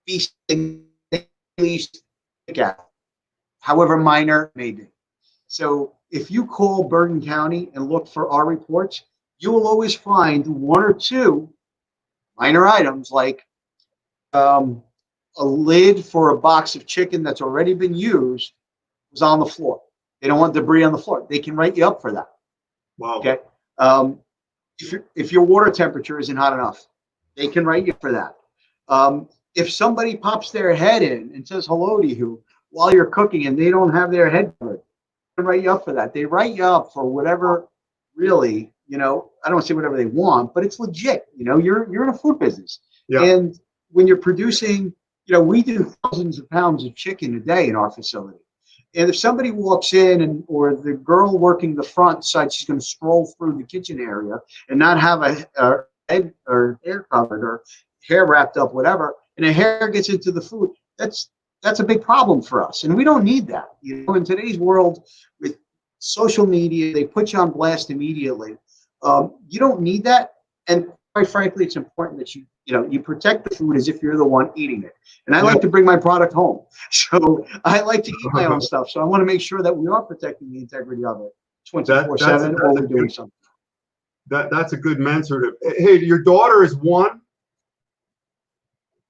be things however minor it may be. So if you call Bergen County and look for our reports, you will always find one or two minor items like a lid for a box of chicken that's already been used was on the floor. They don't want debris on the floor. They can write you up for that. Wow. Okay. If your water temperature isn't hot enough, they can write you for that. If somebody pops their head in and says hello to you while you're cooking and they don't have their head covered, they write you up for that. They write you up for whatever, really, I don't want to say whatever they want, but it's legit. You're in a food business. Yeah. And when you're producing, we do thousands of pounds of chicken a day in our facility. And if somebody walks in or the girl working the front decides she's going to stroll through the kitchen area and not have a head or hair covered or hair wrapped up, whatever, and the hair gets into the food, that's a big problem for us. And we don't need that. In today's world with social media, they put you on blast immediately. You don't need that. And quite frankly, it's important that you protect the food as if you're the one eating it. And I like to bring my product home. So I like to eat my own stuff. So I want to make sure that we are protecting the integrity of it 24/7 or we're doing something. That's a good mentor. Hey, your daughter is 1?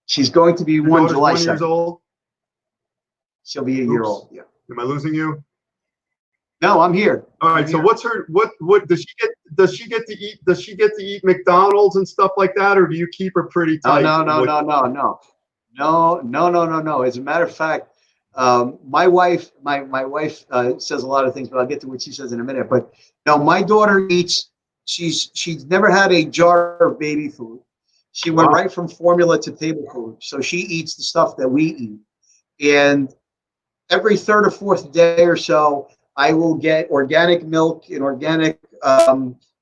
She's going to be 1 July 1 years old? She'll be a year old, yeah. Am I losing you? No, I'm here. All right. So what's her what does she get to eat McDonald's and stuff like that, or do you keep her pretty tight? No. As a matter of fact, my wife says a lot of things, but I'll get to what she says in a minute. But no, my daughter eats. She's never had a jar of baby food. She went right from formula to table food. So she eats the stuff that we eat. And every third or fourth day or so, I will get organic milk and organic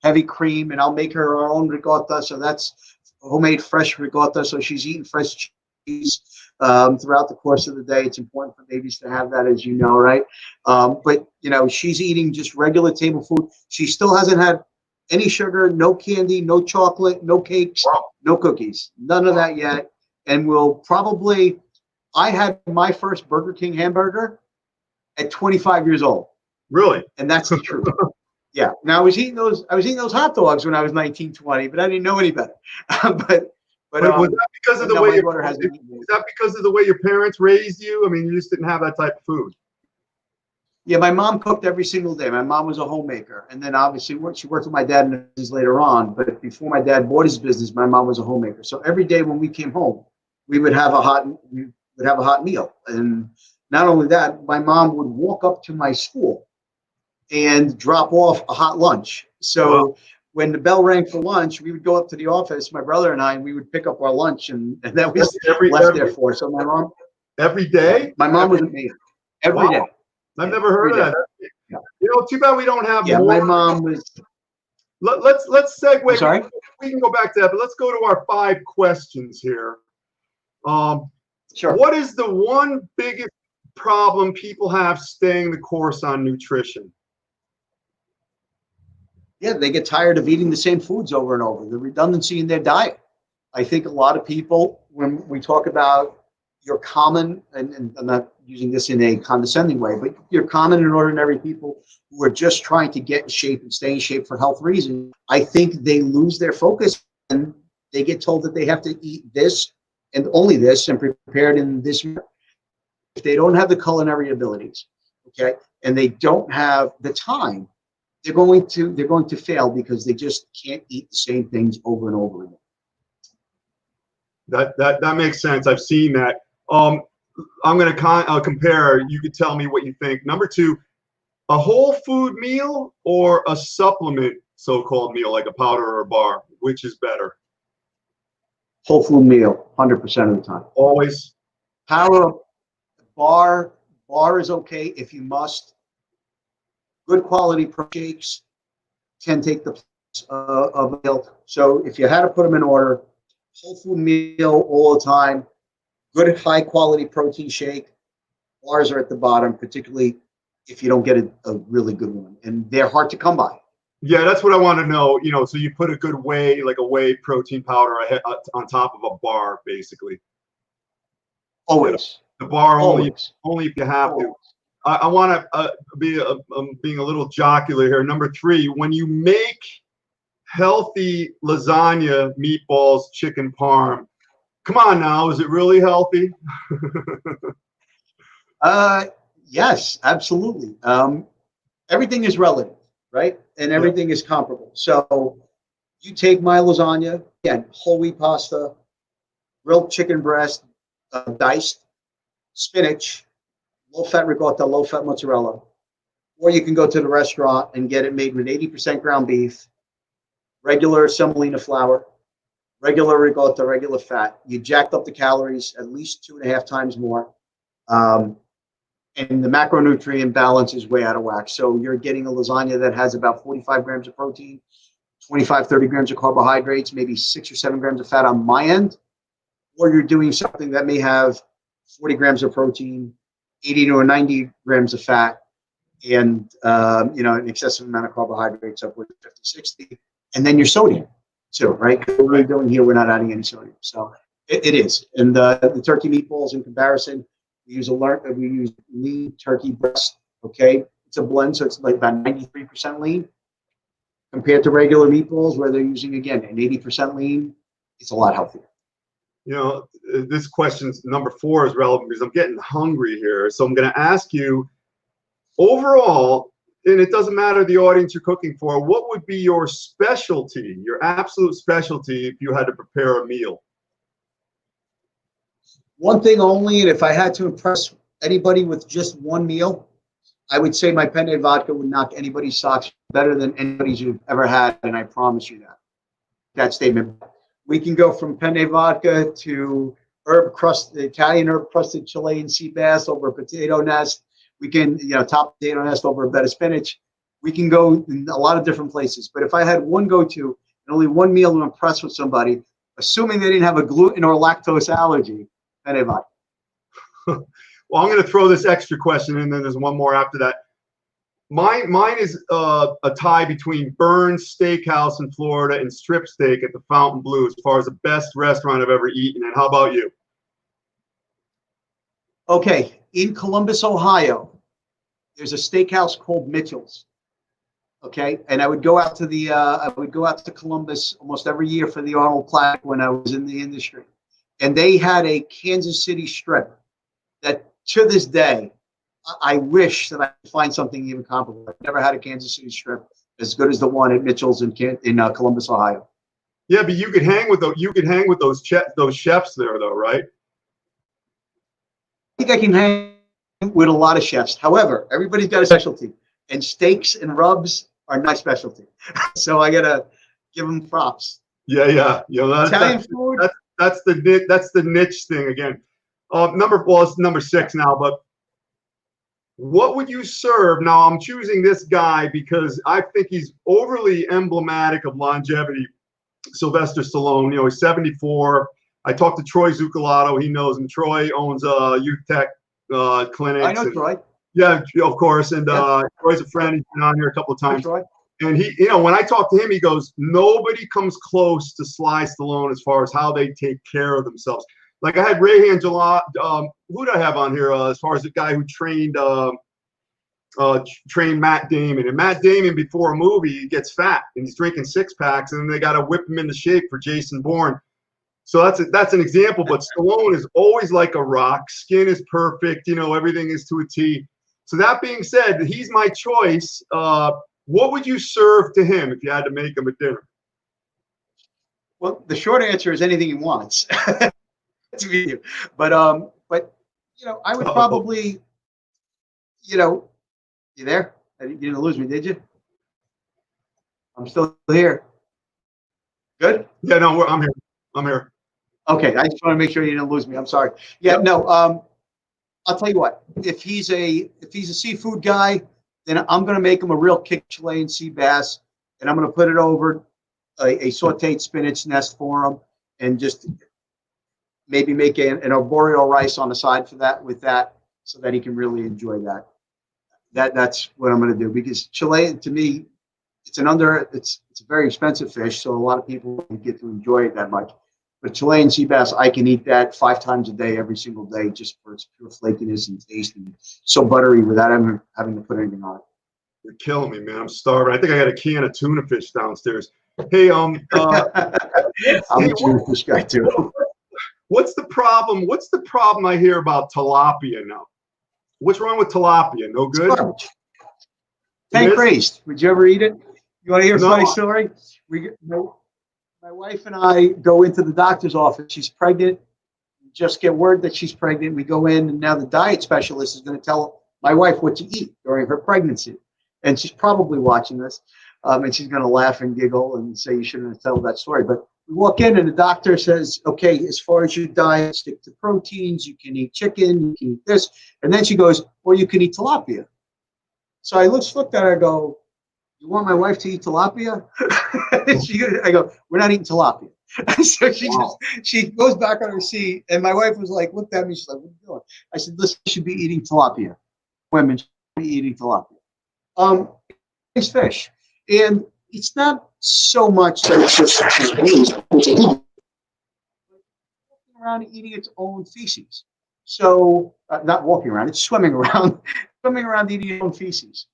heavy cream, and I'll make her own ricotta. So that's homemade fresh ricotta. So she's eating fresh cheese throughout the course of the day. It's important for babies to have that, as you know, right? But, she's eating just regular table food. She still hasn't had any sugar, no candy, no chocolate, no cakes, no cookies, none of that yet. And I had my first Burger King hamburger at 25 years old. Really? And that's the truth. Yeah. Now I was eating those hot dogs when I was 19, 20, but I didn't know any better. But was that because of the way is that because of the way your parents raised you? I mean, you just didn't have that type of food. Yeah, my mom cooked every single day. My mom was a homemaker, and then obviously she worked with my dad in the business later on. But before my dad bought his business, my mom was a homemaker. So every day when we came home, we would have a hot meal. And not only that, my mom would walk up to my school and drop off a hot lunch. So when the bell rang for lunch, we would go up to the office, my brother and I, and we would pick up our lunch, and that was left there for us. So my mom, every day. My mom was amazing. Every day. I've never heard of that. Yeah. You know, too bad we don't have Yeah, more. my mom was. Let's segue. I'm sorry? We can go back to that, but let's go to our 5 questions here. Sure. What is the one biggest problem people have staying the course on nutrition? Yeah, they get tired of eating the same foods over and over. The redundancy in their diet. I think a lot of people, when we talk about your common, and I'm not using this in a condescending way, but your common and ordinary people who are just trying to get in shape and stay in shape for health reasons, I think they lose their focus and they get told that they have to eat this and only this and prepared in this. If they don't have the culinary abilities, okay, and they don't have the time, they're going to fail because they just can't eat the same things over and over again. That makes sense. I've seen that. I'm going to compare. You could tell me what you think. Number 2, a whole food meal or a supplement so-called meal like a powder or a bar, which is better? Whole food meal, 100% of the time. Always. Bar is okay if you must. Good quality shakes can take the place of a meal. So if you had to put them in order, whole food meal all the time. Good high quality protein shake. Bars are at the bottom, particularly if you don't get a really good one, and they're hard to come by. Yeah, that's what I want to know. You know, so you put a good whey, like a whey protein powder on top of a bar, basically. Always. The bar only if you have Always. to. I want to be being a little jocular here. Number 3, when you make healthy lasagna, meatballs, chicken parm, come on now, is it really healthy? Yes, absolutely. Everything is relative, right? And everything is comparable. So you take my lasagna, again, whole wheat pasta, grilled chicken breast, diced, spinach, low-fat ricotta, low-fat mozzarella. Or you can go to the restaurant and get it made with 80% ground beef, regular semolina flour, regular ricotta, regular fat. You jacked up the calories at least 2.5 times more. And the macronutrient balance is way out of whack. So you're getting a lasagna that has about 45 grams of protein, 25, 30 grams of carbohydrates, maybe 6 or 7 grams of fat on my end. Or you're doing something that may have 40 grams of protein, 80 to 90 grams of fat, and an excessive amount of carbohydrates, upwards of 50, 60. And then your sodium too, right? What we're doing here, we're not adding any sodium. So it is. And the turkey meatballs in comparison, we use lean turkey breast. Okay, it's a blend, so it's like about 93% lean compared to regular meatballs, where they're using again an 80% lean. It's a lot healthier. You know, this question's number 4 is relevant because I'm getting hungry here. So I'm going to ask you, overall, and it doesn't matter the audience you're cooking for, what would be your specialty, your absolute specialty, if you had to prepare a meal? One thing only, and if I had to impress anybody with just one meal, I would say my penne vodka would knock anybody's socks better than anybody's you've ever had, and I promise you that statement. We can go from penne vodka to Italian herb crusted Chilean sea bass over a potato nest. We can, top potato nest over a bed of spinach. We can go in a lot of different places. But if I had one go-to and only one meal to impress with somebody, assuming they didn't have a gluten or lactose allergy, penne vodka. Well, I'm going to throw this extra question in, then there's one more after that. Mine is a tie between Burns Steakhouse in Florida and Strip Steak at the Fontainebleau as far as the best restaurant I've ever eaten. And how about you? Okay, in Columbus, Ohio, there's a steakhouse called Mitchell's. Okay, and I would go out to Columbus almost every year for the Arnold Classic when I was in the industry, and they had a Kansas City strip that to this day I wish that I could find something even comparable. I've never had a Kansas City shrimp as good as the one at Mitchell's in Columbus, Ohio. Yeah, but you could hang with those chefs there, though, right? I think I can hang with a lot of chefs. However, everybody's got a specialty, and steaks and rubs are my specialty. So I gotta give them props. Yeah. Italian food. That's the niche thing again. It's number 6 now, but what would you serve? Now I'm choosing this guy because I think he's overly emblematic of longevity. Sylvester Stallone, he's 74. I talked to Troy Zucolato. He knows him. Troy owns Youth Tech clinics. I know Troy. Yeah, of course. And Troy's a friend. He's been on here a couple of times. Troy. And he, when I talk to him, he goes, nobody comes close to Sly Stallone as far as how they take care of themselves. Like I had Rayhan Jalal, who did I have on here as far as the guy who trained Matt Damon. And Matt Damon, before a movie, he gets fat and he's drinking 6-packs, and then they got to whip him into shape for Jason Bourne. So that's an example. But Stallone is always like a rock. Skin is perfect. Everything is to a T. So that being said, he's my choice. What would you serve to him if you had to make him a dinner? Well, the short answer is anything he wants. To be, but I would probably, you there? You didn't lose me, did you? I'm still here. Good? Yeah, no, I'm here. I'm here. Okay, I just want to make sure you didn't lose me. I'm sorry. Yeah, no. I'll tell you what. If he's a seafood guy, then I'm going to make him a real kick Chilean sea bass, and I'm going to put it over a sautéed spinach nest for him, and just maybe make an arboreal rice on the side for that so that he can really enjoy that. That's what I'm going to do, because Chilean, to me, it's a very expensive fish, so a lot of people don't get to enjoy it that much. But Chilean sea bass, I can eat that 5 times a day, every single day, just for its pure flakiness and taste, and so buttery without having to put anything on it. You're killing me, man. I'm starving. I think I got a can of tuna fish downstairs. Hey, I'm a tuna fish guy too. What's the problem? What's the problem I hear about tilapia now? What's wrong with tilapia? No good? Tank raised. Would you ever eat it? You want to hear a funny story? My wife and I go into the doctor's office. She's pregnant. We just get word that she's pregnant. We go in, and now the diet specialist is going to tell my wife what to eat during her pregnancy. And she's probably watching this. And she's going to laugh and giggle and say, you shouldn't have told that story. But we walk in, and the doctor says, okay, as far as your diet, stick to proteins. You can eat chicken. You can eat this. And then she goes, or you can eat tilapia. So I looked at her, I go, you want my wife to eat tilapia? I go, we're not eating tilapia. So she goes back on her seat, and my wife was like, looked at me, she's like, what are you doing? I said, listen, you should be eating tilapia. Women should be eating tilapia. It's fish. And it's not so much that it's just walking around and eating its own feces. So not walking around, it's swimming around eating its own feces.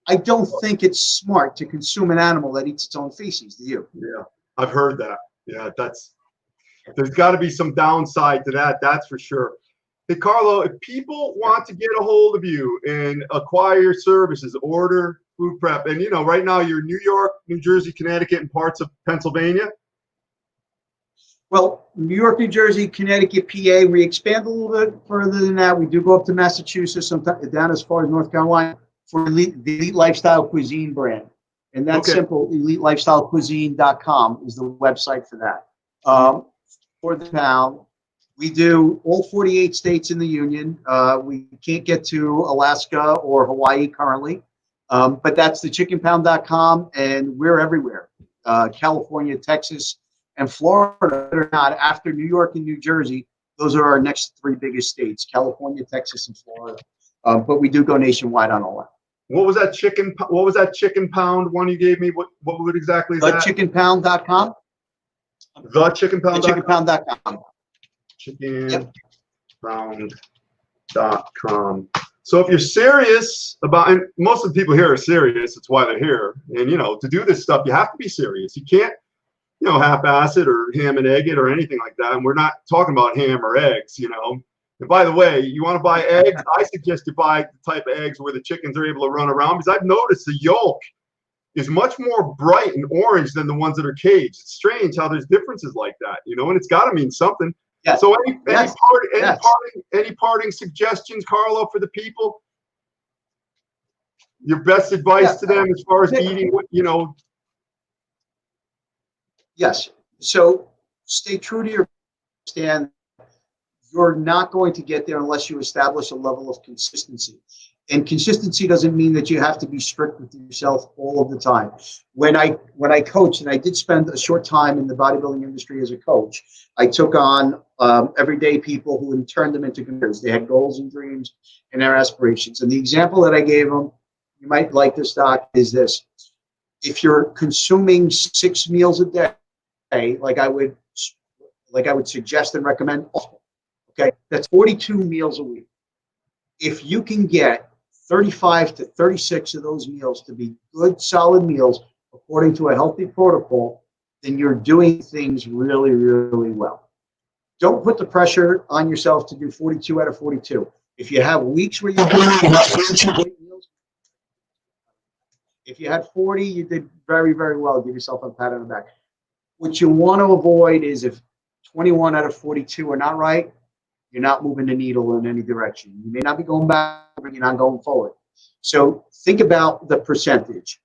I don't think it's smart to consume an animal that eats its own feces. Do you? Yeah, I've heard that. Yeah, there's got to be some downside to that. That's for sure. Hey, Carlo, if people want to get a hold of you and acquire your services, order food prep, and right now you're in New York, New Jersey, Connecticut, and parts of Pennsylvania. Well, New York, New Jersey, Connecticut, PA. We expand a little bit further than that. We do go up to Massachusetts, sometimes down as far as North Carolina, for the Elite Lifestyle Cuisine brand. And that's simple. EliteLifestyleCuisine.com is the website for that. For the town, we do all 48 states in the union. We can't get to Alaska or Hawaii currently, but that's the chickenpound.com, and we're everywhere. California, Texas, and Florida are not. After New York and New Jersey, those are our next 3 biggest states: California, Texas, and Florida. But we do go nationwide on all that. What was that chicken pound one you gave me? What exactly is that? Chickenpound.com. Chickenpound.com. Chickenpound.com. So if you're serious about, and most of the people here are serious, that's why they're here. And to do this stuff, you have to be serious. You can't, half-ass it or ham and egg it or anything like that. And we're not talking about ham or eggs. And by the way, you want to buy eggs? I suggest you buy the type of eggs where the chickens are able to run around, because I've noticed the yolk is much more bright and orange than the ones that are caged. It's strange how there's differences like that, you know, and it's got to mean something. Yes. So Yes. any parting suggestions, Carlo, for the people? Your best advice to them as far as eating, you know? Yes. So stay true to your stand. You're not going to get there unless you establish a level of consistency. And consistency doesn't mean that you have to be strict with yourself all of the time. When I coach, and I did spend a short time in the bodybuilding industry as a coach, I took on everyday people who turned them into competitors. They had goals and dreams and their aspirations. And the example that I gave them, you might like this, Doc, is this. If you're consuming 6 meals a day, like I would suggest and recommend, okay, that's 42 meals a week. If you can get 35 to 36 of those meals to be good, solid meals according to a healthy protocol, then you're doing things really, really well. Don't put the pressure on yourself to do 42 out of 42. If you have weeks where you're doing 42 meals, if you had 40, you did very, very well. Give yourself a pat on the back. What you want to avoid is if 21 out of 42 are not right, you're not moving the needle in any direction. You may not be going back, but you're not going forward. So think about the percentage.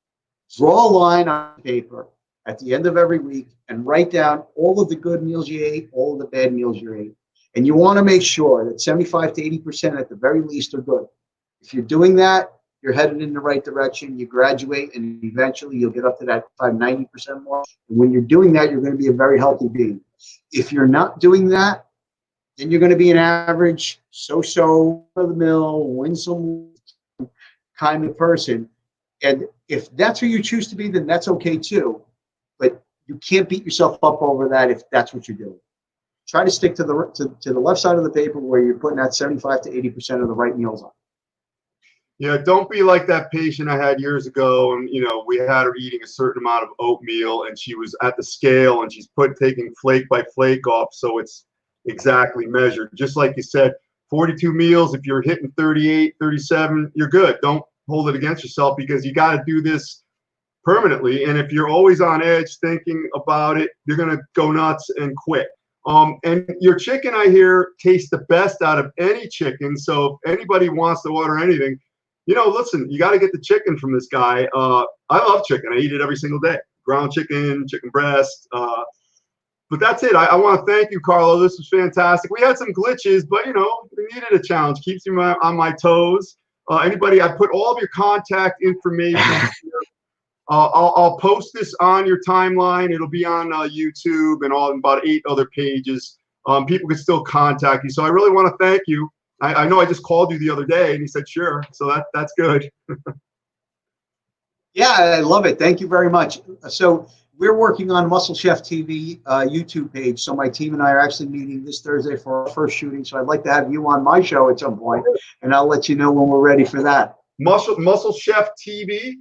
Draw a line on paper at the end of every week and write down all of the good meals you ate, all of the bad meals you ate. And you want to make sure that 75 to 80% at the very least are good. If you're doing that, you're headed in the right direction. You graduate, and eventually you'll get up to that 90% more. And when you're doing that, you're going to be a very healthy being. If you're not doing that, then you're going to be an average, so-so, of the mill, win some kind of person. And if that's who you choose to be, then that's okay too. But you can't beat yourself up over that if that's what you're doing. Try to stick to the left side of the paper where you're putting that 75 to 80% of the right meals on. Yeah, don't be like that patient I had years ago, and you know, we had her eating a certain amount of oatmeal, and she was at the scale, and she's taking flake by flake off, so it's exactly measured. Just like you said, 42 meals, if you're hitting 38, 37, you're good. Don't hold it against yourself, because you got to do this permanently. And if you're always on edge thinking about it, you're going to go nuts and quit. And your chicken, I hear, tastes the best out of any chicken. So if anybody wants to order anything, you know, listen, you got to get the chicken from this guy. I love chicken. I eat it every single day. Ground chicken, chicken breast, but that's it. I want to thank you, Carlo. This was fantastic. We had some glitches, but, you know, we needed a challenge. Keeps me on my toes. Anybody, I put all of your contact information here. I'll post this on your timeline. It'll be on YouTube and about 8 other pages. People can still contact you. So I really want to thank you. I know I just called you the other day, and you said, sure. So that's good. Yeah, I love it. Thank you very much. So we're working on Muscle Chef TV YouTube page. So my team and I are actually meeting this Thursday for our first shooting. So I'd like to have you on my show at some point, and I'll let you know when we're ready for that. Muscle Chef TV.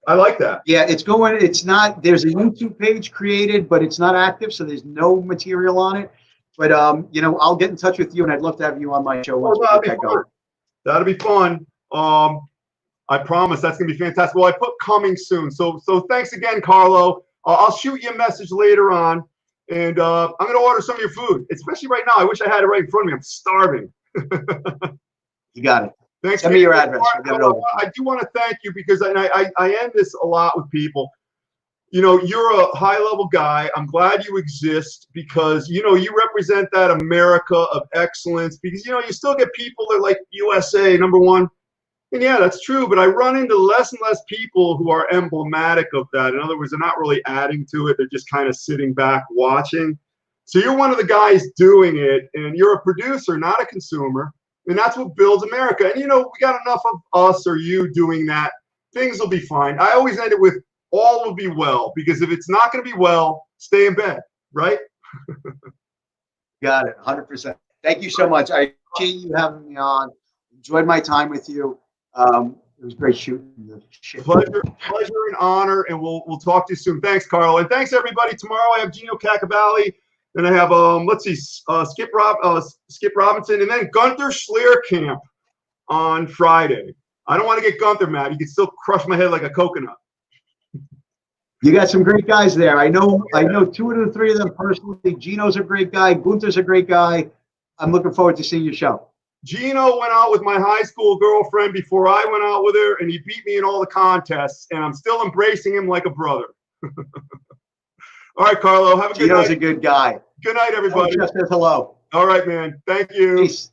I like that. Yeah, it's not, there's a YouTube page created, but it's not active. So there's no material on it. But, you know, I'll get in touch with you, and I'd love to have you on my show. Oh, that'll be fun. I promise that's gonna be fantastic. Well, I put coming soon. So thanks again, Carlo. I'll shoot you a message later on, and I'm gonna order some of your food, especially right now. I wish I had it right in front of me. I'm starving. You got it. Thanks. Send me your address. I'll get it over. I do want to thank you, because I end this a lot with people. You know, you're a high-level guy. I'm glad you exist, because, you know, you represent that America of excellence, because, you know, you still get people that are like USA, #1. And yeah, that's true, but I run into less and less people who are emblematic of that. In other words, they're not really adding to it. They're just kind of sitting back watching. So you're one of the guys doing it, and you're a producer, not a consumer. And that's what builds America. And, you know, we got enough of us or you doing that. Things will be fine. I always end it with all will be well, because if it's not going to be well, stay in bed, right? Got it, 100%. Thank you so much. I appreciate you having me on. Enjoyed my time with you. It was great shooting the shit. Pleasure and honor, and we'll talk to you soon. Thanks, Carlo, and thanks everybody. Tomorrow I have Gino Cacavalli Then I have let's see, Skip Robinson, and then Gunther Schlierkamp on Friday. I don't want to get Gunther mad. He can still crush my head like a coconut. You got some great guys there. I know 2 of the 3 of them personally. Gino's a great guy. Gunther's a great guy. I'm looking forward to seeing your show. Gino went out with my high school girlfriend before I went out with her, and he beat me in all the contests, and I'm still embracing him like a brother. All right, Carlo, have a good night. Gino's a good guy. Good night, everybody. Jeff says hello. All right, man. Thank you. Peace.